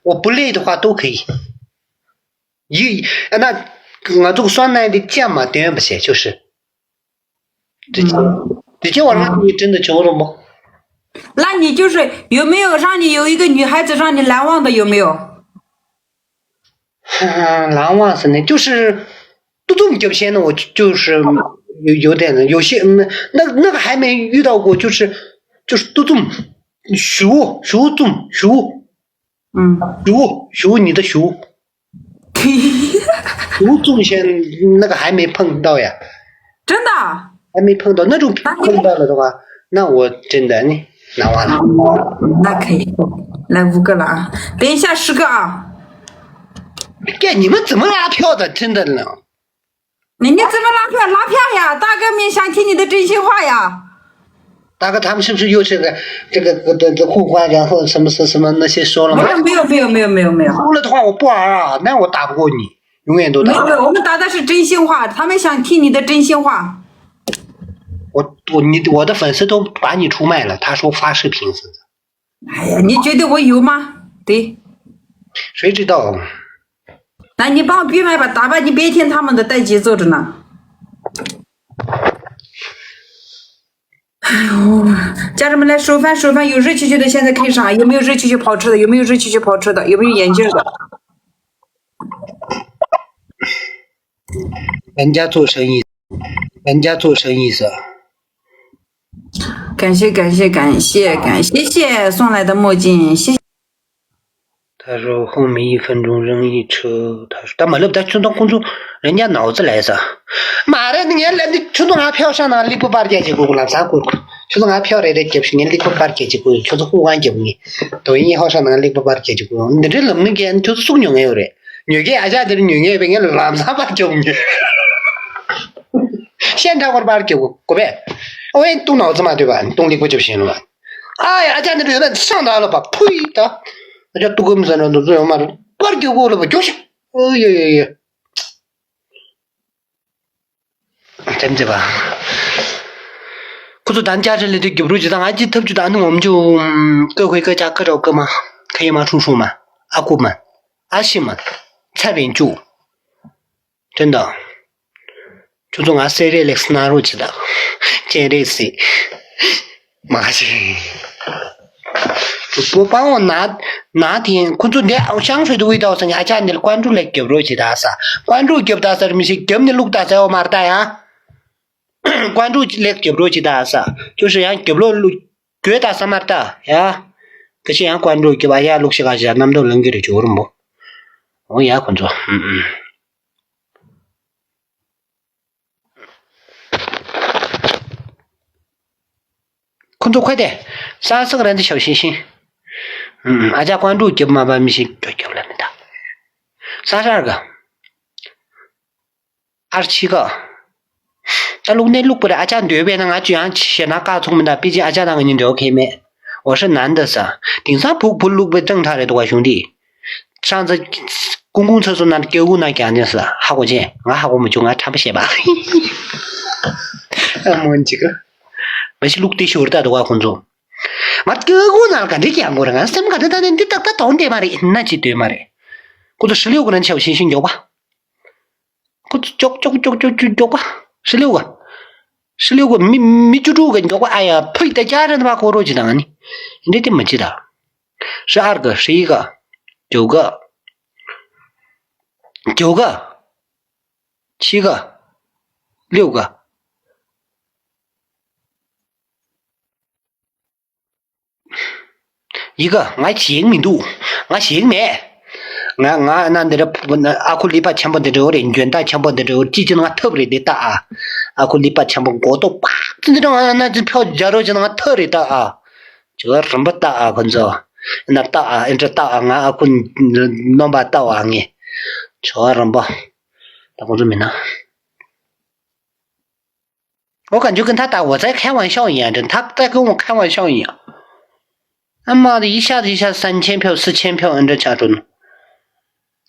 我不累的话都可以。那我这个酸奶的酱嘛，当然不行，就是。这叫我让你真的教了吗？那你就是有没有让你有一个女孩子让你难忘的有没有？难忘是呢，就是都这么久些呢，我就是有点的，有些那个还没遇到过，就是都这么熟你的熟。熟中线那个还没碰到呀，真的还没碰到那种碰到了的话，那我真的呢难忘了。那可以，来5个了啊，等一下10个啊。你们怎么拉票的？真的呢？你怎么拉票呀？大哥们想听你的真心话呀。大哥，他们是不是又是这个互换，然后什么那些说了吗？没有。说了的话我不玩啊，那我打不过你，永远都打。没有，我们打的是真心话，他们想听你的真心话。我的粉丝都把你出卖了，他说发视频是。哎呀，你觉得我有吗？对。谁知道？那你帮我闭麦吧，打吧，你别听他们的带节奏着呢。哎呦，家人们来收饭，有热气球的现在可以上，有没有热气球跑车的？有没有热气球跑车的？有没有眼镜的？人家做生意是。感谢送来的墨镜，谢谢。他说后面1分钟扔一车，他说他没了，他冲到公众，人家脑子来噻。妈的，你冲到俺票上呢，你不把人家过了咋过？冲到俺票来的，就是你不把人家过，就是互换结果呢。抖音号上呢，你不把人家过，你这能不能干？就是送牛有的，牛给俺家的牛给别人làm sao把酒呢？现场我把人家过呗，我也动脑子嘛，对吧？你动力不就行了嘛？哎呀，俺家的人上当了吧？呸的！那叫多个么子人都这样嘛？把人家过了吧，就是，哎呀，真的吧？可是咱家这里的狗肉鸡蛋，俺记特别大，那我们就各回各家各找各妈，可以吗？叔叔们、阿姑们、阿媳们、菜饼猪，真的，就从俺塞里来是拿入去的，这类是，妈的。主播帮我拿点关注点香水的味道，人家家你的关注来给不起大啥？关注给不大啥什么是给你录大啥我马大呀？关注来给不起大啥？就是让给不录给大啥马大呀？可是让关注给吧呀录些个啥？那么多人给的就了么？我也关注，关注快点，30个人的小心心。俺家关注给妈妈咪是给了没的，32个，27个。但录不了，俺家对面那俺居然写那嘎聪明的，毕竟俺家那个人都 OK 没。我是男的噻，顶上不录不正常的多兄弟。上次公共厕所那狗狗那干的是哈过去，俺哈过没就俺差不些吧。俺们这个，没是录的小的多工作。妈哥我哪干这讲过了？俺怎么干的？你打懂点嘛的？那就对嘛的。我这16个人去，我先叫吧。我叫吧，16个，16个没记住个，你叫我哎呀，呸！在家人的话，我都记得呢，你怎么记得？12个，11个，9个，9个，7个，6个。一个，俺姓名度，俺姓名。俺那阿库里巴强迫的时候，人权大强迫的时候，记住俺特别的大啊！阿库里巴强迫过多，叭，这种那这票假如就那特别大啊，这个什么大啊？看着那大啊，这大啊，俺阿库弄把大啊你，这什么？那我说没呢。我感觉跟他打我在开玩笑一样，真他在跟我开玩笑一样。他妈的，一下子3000票、4000票，按这加准，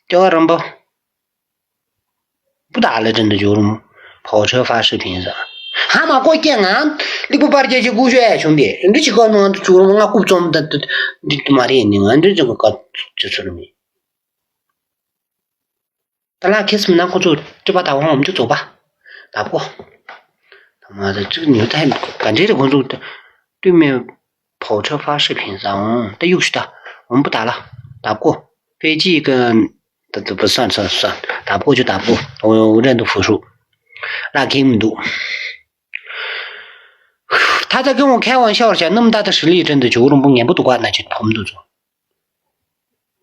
叫人不打了，真的就是跑车发视频噻。蛤蟆过讲啊，你不把这些股权兄弟，你去搞弄做弄啊股中的你他妈的你啊，这个搞就是了没？咱俩开始那个做，这把打完我们就走吧，打不过。他妈的，这个牛太感觉这工作对面。跑车发视频上，得有趣的，我们不打了，打不过。飞机跟都不算，打不过就打不过，我认都服输。那给你读，他在跟我开玩笑，讲那么大的实力，真的就我们也不多管，那就我们都做。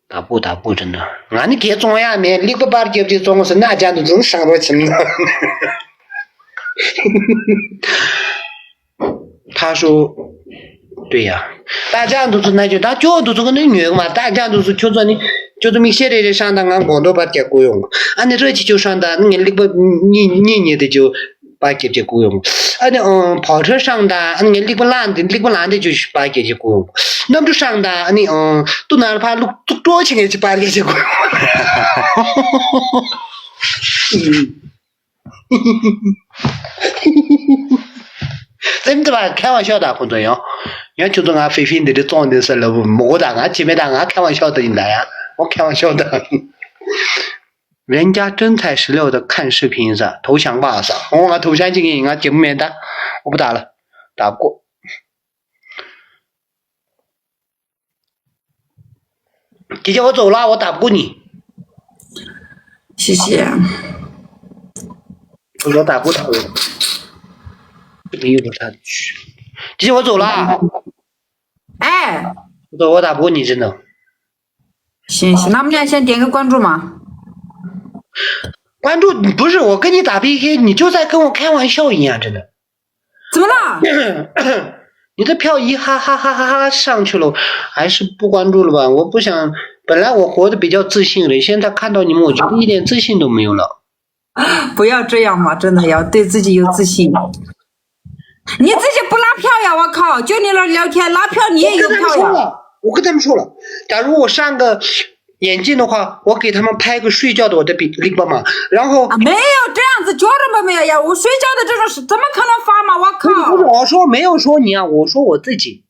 打不过，真的。俺你给中呀没？你不把给中我是哪家都真伤到心了。他说。对呀，大家都是那就大家都是个那女嘛，大家都是就是你就是明显的上当俺广东把结果用，俺那热气球上的你那个你的就把结果用，俺跑车上的你那个懒的就是把结果用，那么就上的你都拿了怕路多钱去把结果用。真的吧？开玩笑的，工作样。人家就是俺菲菲的装的是了，我的俺前面的俺开玩笑的，你来呀？我开玩笑的。人家真材实料的看视频噻，投降吧噻。我投降进去，俺节目免单，我不打了，打不过。姐姐，我走了，我打不过你。谢谢。我说打不过。这个又不是去，姐姐我走了。哎，我打不过你，真的。行，那我们俩先点个关注嘛。关注不是我跟你打 PK， 你就在跟我开玩笑一样，真的。怎么了？你的票一哈哈哈哈哈上去了，还是不关注了吧？我不想，本来我活得比较自信了，现在看到你们，我觉得一点自信都没有了。不要这样嘛，真的要对自己有自信。你自己不拉票呀！我靠，就你那聊天拉票，你也有票呀！我跟他们说了，假如我上个眼镜的话，我给他们拍个睡觉的我的领帮嘛，然后没有这样子，绝对没有呀！我睡觉的这种事怎么可能发嘛？我靠！不是我说没有说你啊，我说我自己。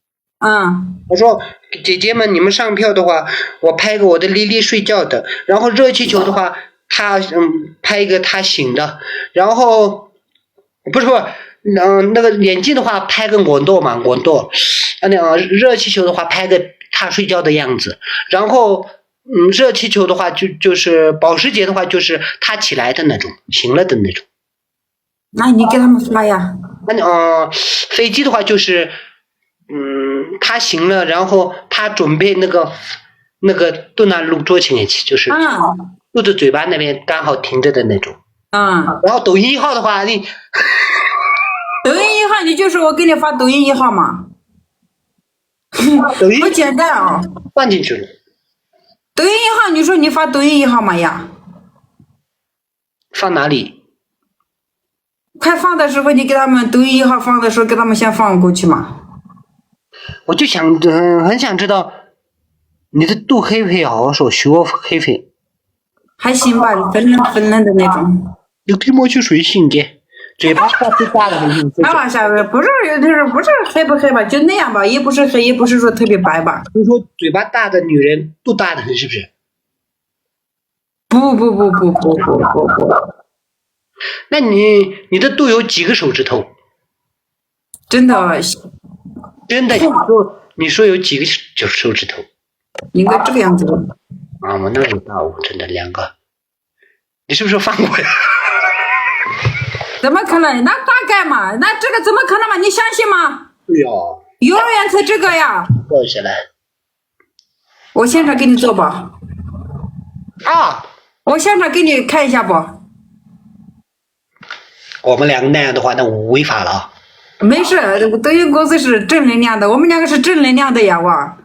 我说姐姐们，你们上票的话，我拍个我的丽丽睡觉的，然后热气球的话，他拍一个他醒的，然后不是。那个眼镜的话拍个广舵嘛，广舵，热气球的话拍个他睡觉的样子，然后热气球的话就是保时捷的话就是他起来的那种，醒了的那种。那你给他们发呀？飞机的话就是他醒了，然后他准备那个都拿路桌前去，就是肚子嘴巴那边刚好停着的那种。然后抖音1号的话你。抖音1号，你就是我给你发抖音1号嘛？抖音好简单啊！放进去了。抖音1号，你说你发抖音1号嘛呀？放哪里？快放的时候，你给他们抖音1号放的时候，给他们先放过去嘛。我就想很想知道你的肚黑不黑？好好说，学我黑不黑？还行吧，粉嫩的那种。你给我去睡醒的。嘴巴大最大的是开玩笑的，不是黑不黑吧，就那样吧，也不是黑，也不是说特别白吧。就说嘴巴大的女人肚大的很，是不是？不，那你的肚有几个手指头？真的真的，你说有几个手指头？应该这个样子的。啊，我那有大哦，真的2个。你是不是放过呀？怎么可能？那大概嘛，那这个怎么可能嘛？你相信吗？对哦，幼儿园才这个呀。坐下来。我现场给你做吧。啊，我现场给你看一下不？我们2个那样的话，那违法了啊。没事，抖音公司是正能量的，我们2个是正能量的呀，哇！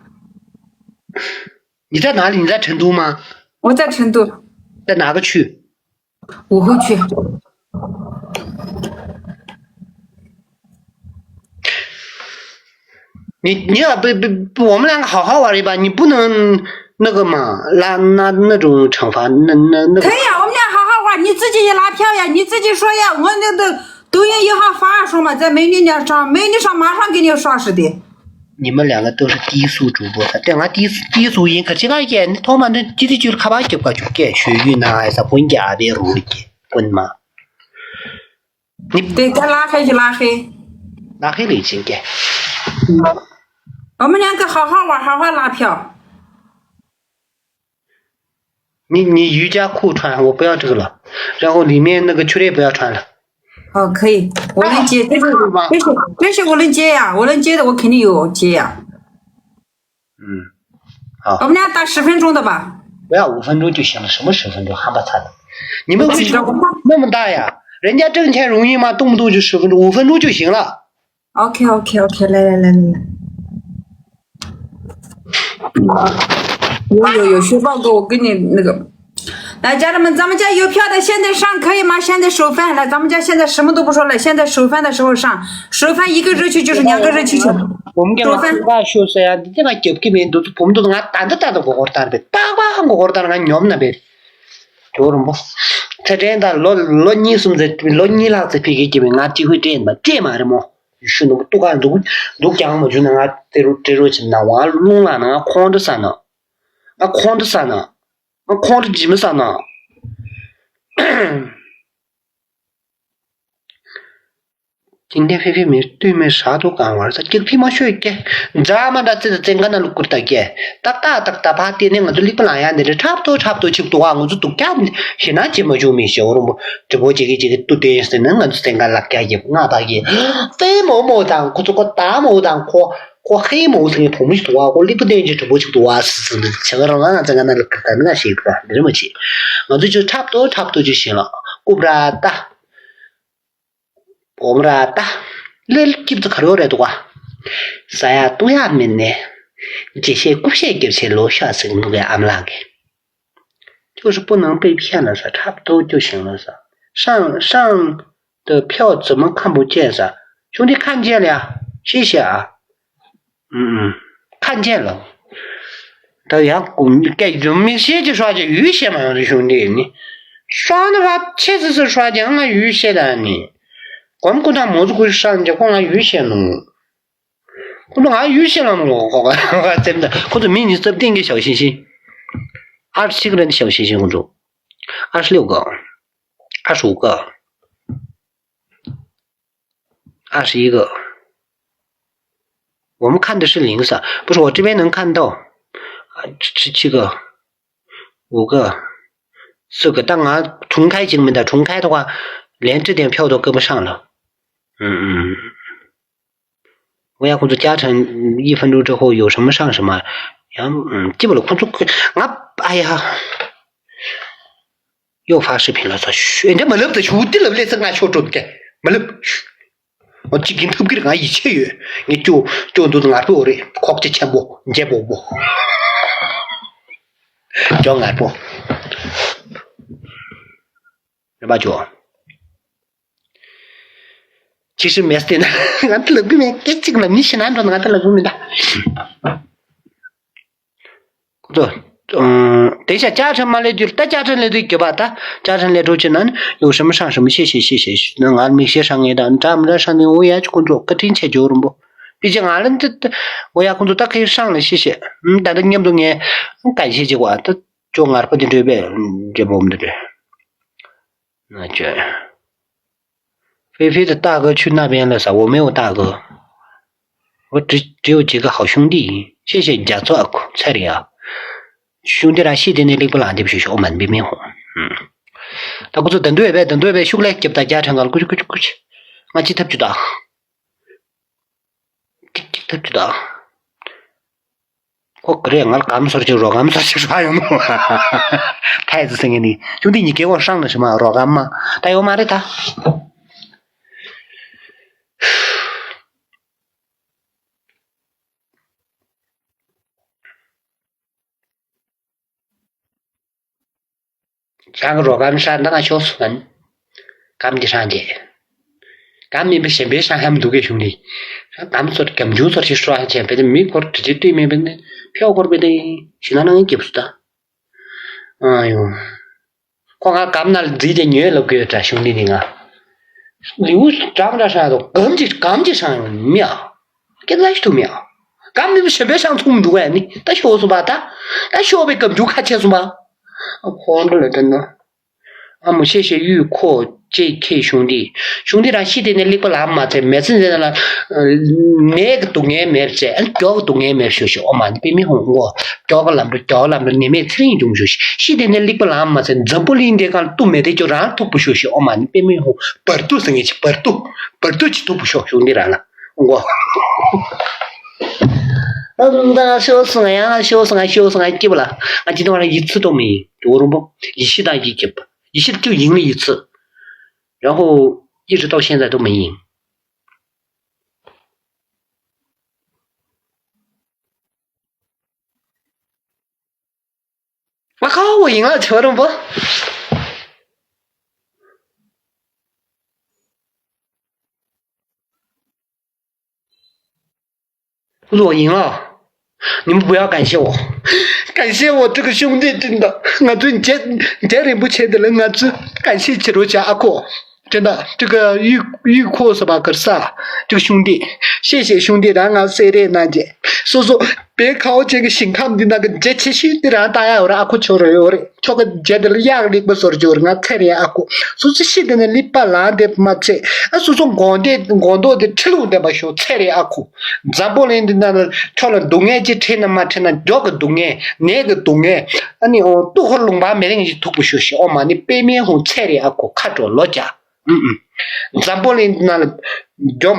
你在哪里？你在成都吗？我在成都。在哪个区？武侯区。你要不，我们2个好好玩一把，你不能那个嘛，那种惩罚，那可以啊，我们俩好好玩，你自己也拿票呀，你自己说呀，我那个抖音1号发说嘛，在美女上马上给你刷是的。你们2个都是低俗主播，这样低俗音可这个也，你他妈的今天就是看把就给学运呐，还是混家的路的，混嘛？你对，该拉黑就拉黑。拉黑了已经给。我们2个好好玩，好好拉票。你瑜伽裤穿，我不要这个了，然后里面那个秋裤不要穿了。哦，可以，我能接，这些我能接呀，我能接的我肯定有接呀。好。我们俩打10分钟的吧。不要5分钟就行了，什么10分钟，哈巴惨的。你们为什么那么大呀？人家挣钱容易吗？动不动就10分钟，5分钟就行了。OK， 来。有学报给我给你那个。来，家人们，咱们家有票的现在上可以吗？现在收饭，来，咱们家现在什么都不说了，现在收饭的时候上，收饭1个热气就是2个热气球。我们给我学生呀，这个就给别人都我们都拿单子我单呗，八卦我单俺娘那边，就是么，才这样的老你什么的，老你啦这批给这边俺机会这样嘛，这嘛的么，是那么都干都讲嘛，就那俺这种情那我弄了那框着山呢，俺框着山呢。我框着基本上呢，今天菲菲没对面啥都敢玩，这皮毛学的，咱们的这整个那路过的个，打把点那个就里不来呀，那差不多就多啊，我就都干，现在这么就没笑了么？这不这个都得是那个整个那个也俺大爷，非毛当，或者个大毛当或黑毛成同不多啊，我里不得就这不就多啊，是的，这个让这个那个那个谁不这么去，我这就差不多就行了，过不啦大。我们的大，那记不住看了来多啊？啥呀？都呀面呢？这些古些给些老学生都给俺们那个，就是不能被骗了噻，差不多就行了噻。上的票怎么看不见噻？兄弟看见了呀，谢谢啊。看见了。对呀，你该人民写就刷就预写嘛，我的兄弟，你刷的话确实是刷奖啊预写的你。光顾他么子可以上人家光俺预先了，我都俺预先了我真的，或者明年这点个小星星，27个人的小星星，或者26个、25个、21个，我们看的是0色，不是我这边能看到17个、5个、4个，当俺重开进门的，重开的话，连这点票都跟不上了。我要或者加成1分钟之后有什么上什么，基本的工作哎呀，又发视频了，说人家没了不得出的了，来是俺小众的，没了，我今天特别的俺1千元，你就都是俺做的，靠这钱不，你这不，叫俺不，是吧就？其实没事的，俺这里面给这个了，你现在说俺这里面的，等一下，加成嘛来就，加成来就给吧，加成来之后呢，有什么上什么，谢谢，那俺没写上来的，咱们这上的我也去工作，可听起就了不？毕竟俺们这我也工作，他可以上了，谢谢。但是你们都呢，感谢结果，他就俺不听这边，这不我们的这，那这，菲菲的大哥去那边了噻，我没有大哥，我只有几个好兄弟，谢谢你家照顾，彩礼啊。兄弟俩西的那里不烂的不学我们别面红，他不是等对呗，兄弟给大家唱个过去，俺记他不知道，他知道，我个人俺们说就说啥用嘛，太子声音的，兄弟你给我上了什么肉干吗？带有妈的他。上个肉干山那个小村，俺们的上街，俺们先别上他们都给兄弟，俺们说根本就说去刷钱，别的没过直接对面别的票过别的，现在那个给不是的，哎呦，光俺们那自己的女儿给这兄弟的啊，6张这上都刚就上秒，给来都秒，俺们先别上从头哎，你他学是吧？他学呗根本就看钱是吧？慌着了，真的。俺们谢谢玉阔 JK 兄弟俩西的那里不拉嘛，在每次在那哪个东眼没在，叫个东眼没学习，我嘛别没红我，叫个你没听懂学习，西的那里不拉嘛，在怎不领的讲都没得叫人都不学习，我嘛别没红，本都生意去，本都去都不学兄弟来了，我。那小生呀，记不了，俺今天晚上一次都没，我都不，一系的一记不，一系就赢了一次，然后一直到现在都没赢。我靠，我赢了，瞧着不？我赢了。你们不要感谢我，感谢我这个兄弟，真的，俺最家人不欠的人，俺最感谢起罗家哥，真的，这个玉阔是吧？可是啊，这个兄弟，谢谢兄弟让俺谁的难解，所以说别靠这个心看的那个这些兄弟让大家有阿哥求人有的，这个觉得压力不说就俺看的阿哥，所以现在呢，你把烂的嘛这，啊，所以说广东的铁路的嘛学菜的阿哥，咱不能的那个挑了东岸去吃那嘛吃那这个东岸那个东岸，啊你哦都和龙巴没人去都不学习，哦嘛你北面红菜的阿哥看着老家。咱不能那叫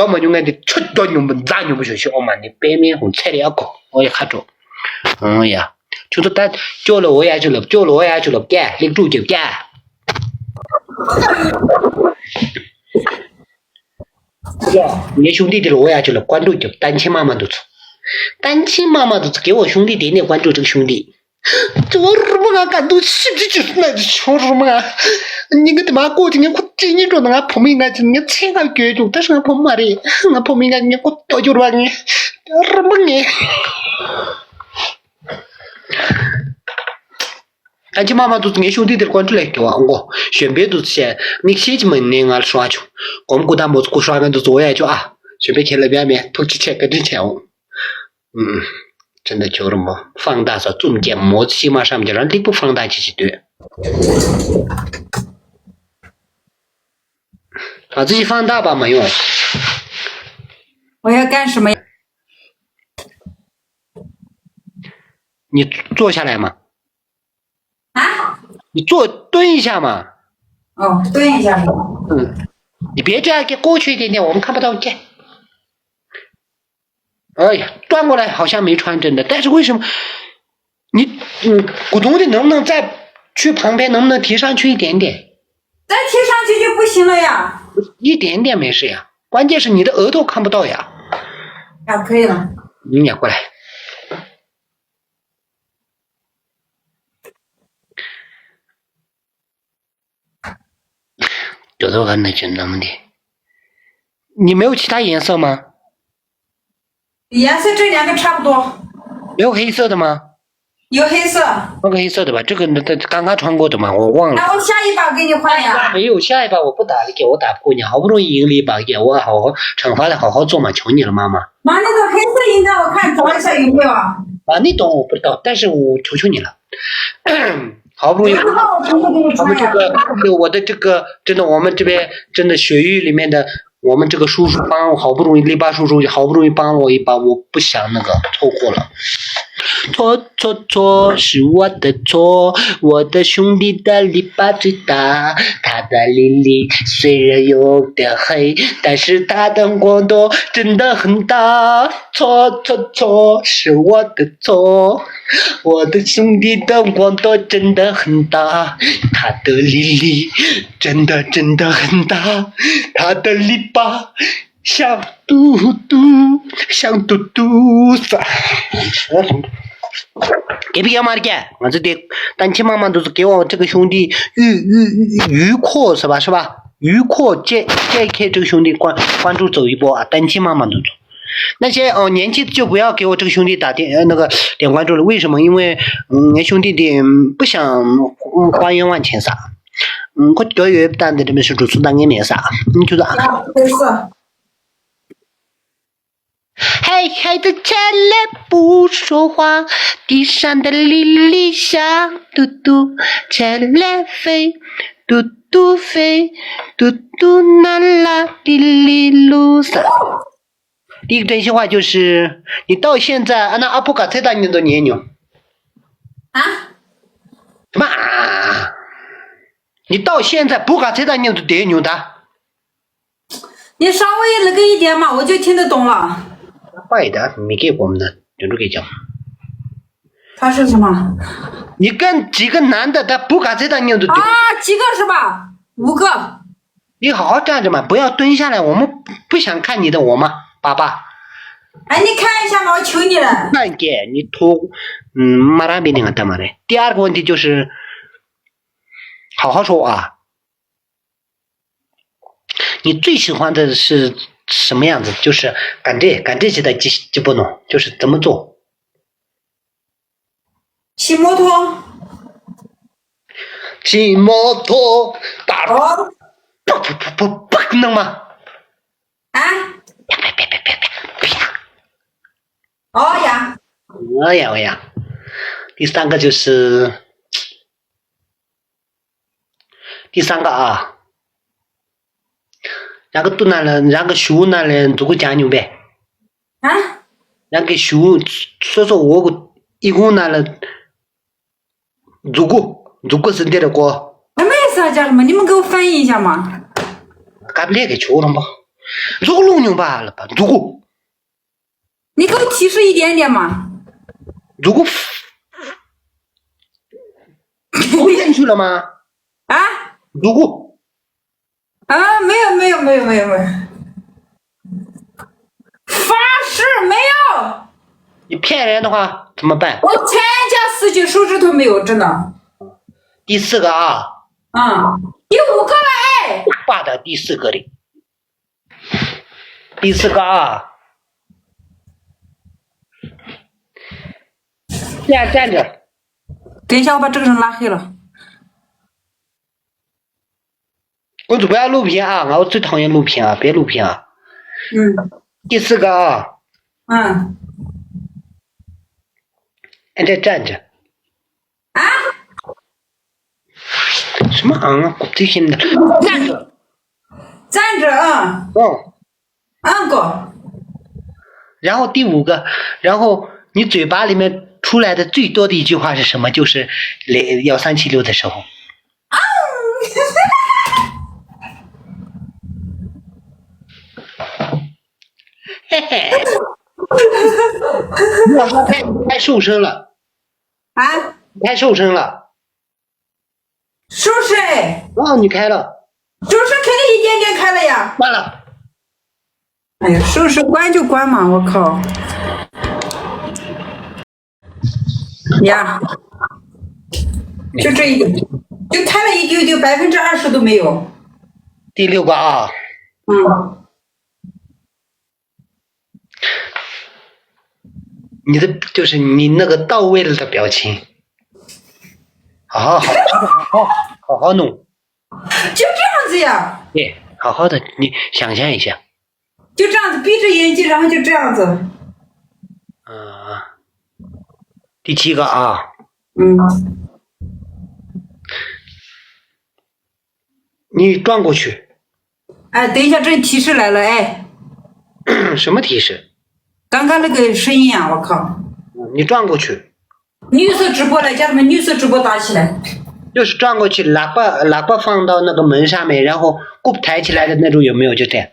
么用的出到你们咱就不学习，我嘛你白面红菜的要搞，我也看着，呀，就是他叫了我也去了，干，领住就干。你兄弟的我也去了，关注就单亲妈妈都是给我兄弟点点关注，这个兄弟。这我日么啊？感动气质就是那瞧什么啊？你个他妈过今年我今年做那个泡面啊，今年菜个贵就，但是俺泡面的，俺泡面啊，你我多久了你？什么你？俺家妈妈都是俺兄弟的关注来给我选别都是些，你写几门呢？俺刷去，我们古代么子古刷俺都做呀就啊，随便贴了边面，投几钱跟着钱哦，真的就这么放大说中间模起码上面就让你不放大就是对，把自己放大吧没用。我要干什么？你坐下来嘛。啊？你蹲一下嘛。哦，蹲一下。你别这样，给过去一点点，我们看不到见。哎呀，转过来好像没穿真的，但是为什么你股东的能不能再去旁边，能不能提上去一点点？再提上去就不行了呀。一点点没事呀，关键是你的额头看不到呀。啊，可以了。你也过来。这都很那就那么的。你没有其他颜色吗？颜色这两个差不多。没有黑色的吗？有黑色。换个黑色的吧，这个刚刚穿过的嘛，我忘了。那我下一把给你换呀。没有，下一把我不打，你给我打不过你，好不容易赢了一把，给我好好惩罚的好好做嘛，求你了，妈妈。妈，那个黑色印章我看找一下有没有啊？啊，那种我不知道，但是我求求你了，好不容易。我们我的这个真的，我们这边真的雪域里面的。我们这个叔叔帮我好不容易，篱笆叔叔好不容易帮了我一把，我不想那个错过了。错，是我的错，我的兄弟的篱笆最大，他的篱笆虽然有点黑，但是他的光头真的很大。错，是我的错，我的兄弟的光头真的很大，他的篱笆真的很大，他的篱笆像嘟嘟伞。给不给嘛的给？我这的单亲妈妈都是给我这个兄弟于阔是吧？于阔JK 这个兄弟关注走一波啊！单亲妈妈都走。那些年轻就不要给我这个兄弟点关注了，为什么？因为兄弟的不想花冤枉钱啥。我个月单的这边是主持单给面啥？你觉得啊？黑黑的车来不说话，地上的粒粒像嘟嘟，车来飞，嘟嘟飞，嘟嘟啦啦哩哩噜撒。第一个真心话就是，你到现在那阿布卡才大年多年牛啊？什么啊？你到现在布卡才大年都年牛的？你稍微那个一点嘛，我就听得懂了。坏的没给我们的，就是给讲。他是什么？你跟几个男的，他不敢在那牛都啊，几个是吧？5个。你好好站着嘛，不要蹲下来，我们不想看你的我吗，爸爸？哎，你看一下嘛，我求你了。看给你拖，马上别那个干嘛的？第二个问题就是，好好说啊。你最喜欢的是什么样子？就是赶这些的基本弄，就是怎么做？骑摩托，打不能吗？啊？别！哦呀！哦呀！第三个就是啊。然后熊男人做个酱牛呗。啊？然后熊说我个一共男人如果是这个。什么意思啊，家人们？你们给我翻译一下嘛。干不了个球了吗？如果弄牛罢了吧？如果。你给我提示一点点嘛。如果我进去了吗？啊？如果。啊，没有，发誓没有。你骗人的话怎么办？我全家4斤手指头没有，真的。第4个啊。第5个了哎。爸的第4个的。第4个啊。站着。等一下，我把这个人拉黑了。公主不要录屏啊！我最讨厌录屏啊！别录屏啊！第4个啊。这站着。啊？什么啊？最新的站着。站着啊。过。然后第5个，然后你嘴巴里面出来的最多的一句话是什么？就是1376的时候。嘿嘿，我说太瘦身了。啊？太瘦身了。瘦身？你开了。瘦身肯定一点点开了呀。关了。哎呀，瘦身关就关嘛，我靠。呀，就这一个，就开了一丢丢，20%都没有。第6个啊。你的就是你那个到位了的表情，好弄，就这样子呀，对，好好的，你想象一下，就这样子闭着眼睛，然后就这样子。第7个啊，你转过去，哎，等一下，这提示来了，哎，什么提示？刚刚那个声音啊，我靠！你转过去，绿色直播来，家人们，绿色直播打起来。就是转过去，喇叭放到那个门上面，然后鼓抬起来的那种，有没有？就这样。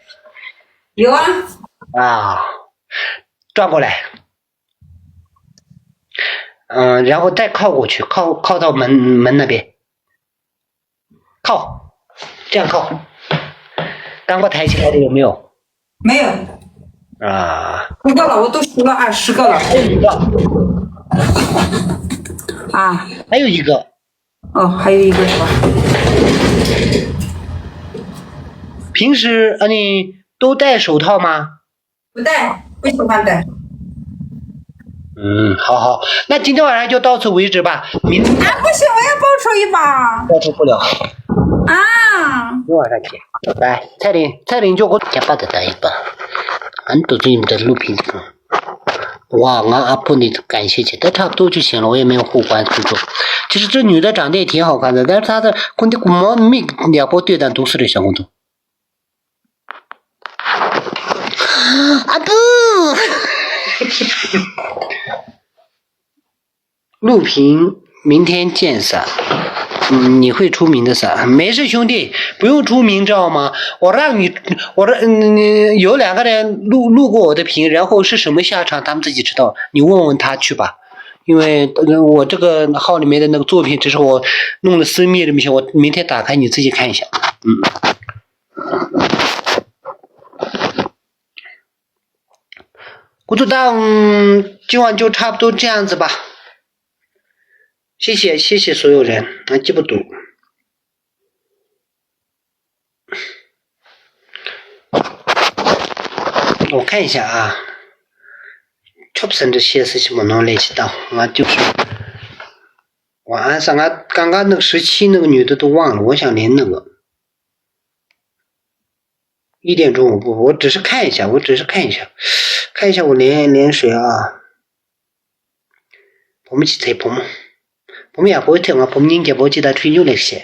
有啊。转过来，然后再靠过去，靠到门那边，靠，这样靠。刚抬起来的有没有？没有。 10个了，我都数了10个了。还有1个。还有1个。哦，还有1个是吧？平时你都戴手套吗？不戴，不喜欢戴。好，那今天晚上就到此为止吧。明天。不行，我要报仇一把。报仇不了。明天晚上见。来，彩玲就我加把的打一把。俺都对你的录屏哇，俺阿婆你感谢姐，但差不多就行了，我也没有互关注重。其实这女的长得也挺好看的，但是她的公的骨毛没两包对单都是的小公主。阿布，录屏，明天见噻。你会出名的噻，没事兄弟，不用出名知道吗？我让你有2个人录过我的屏，然后是什么下场他们自己知道，你问问他去吧。因为我这个号里面的那个作品只是我弄的私密的东西，我明天打开你自己看一下。骨头蛋，今晚就差不多这样子吧。谢谢所有人，记不住。我看一下啊，确不是这些事情我能联系到，我就是晚安上啊，刚刚那个17那个女的都忘了，我想连那个1点钟我只是看一下，看一下我连谁啊？我们去猜ผมอยากพูดถึงว่าผมยิงเก็บโบจิตาทรีอยู่เลยเสีย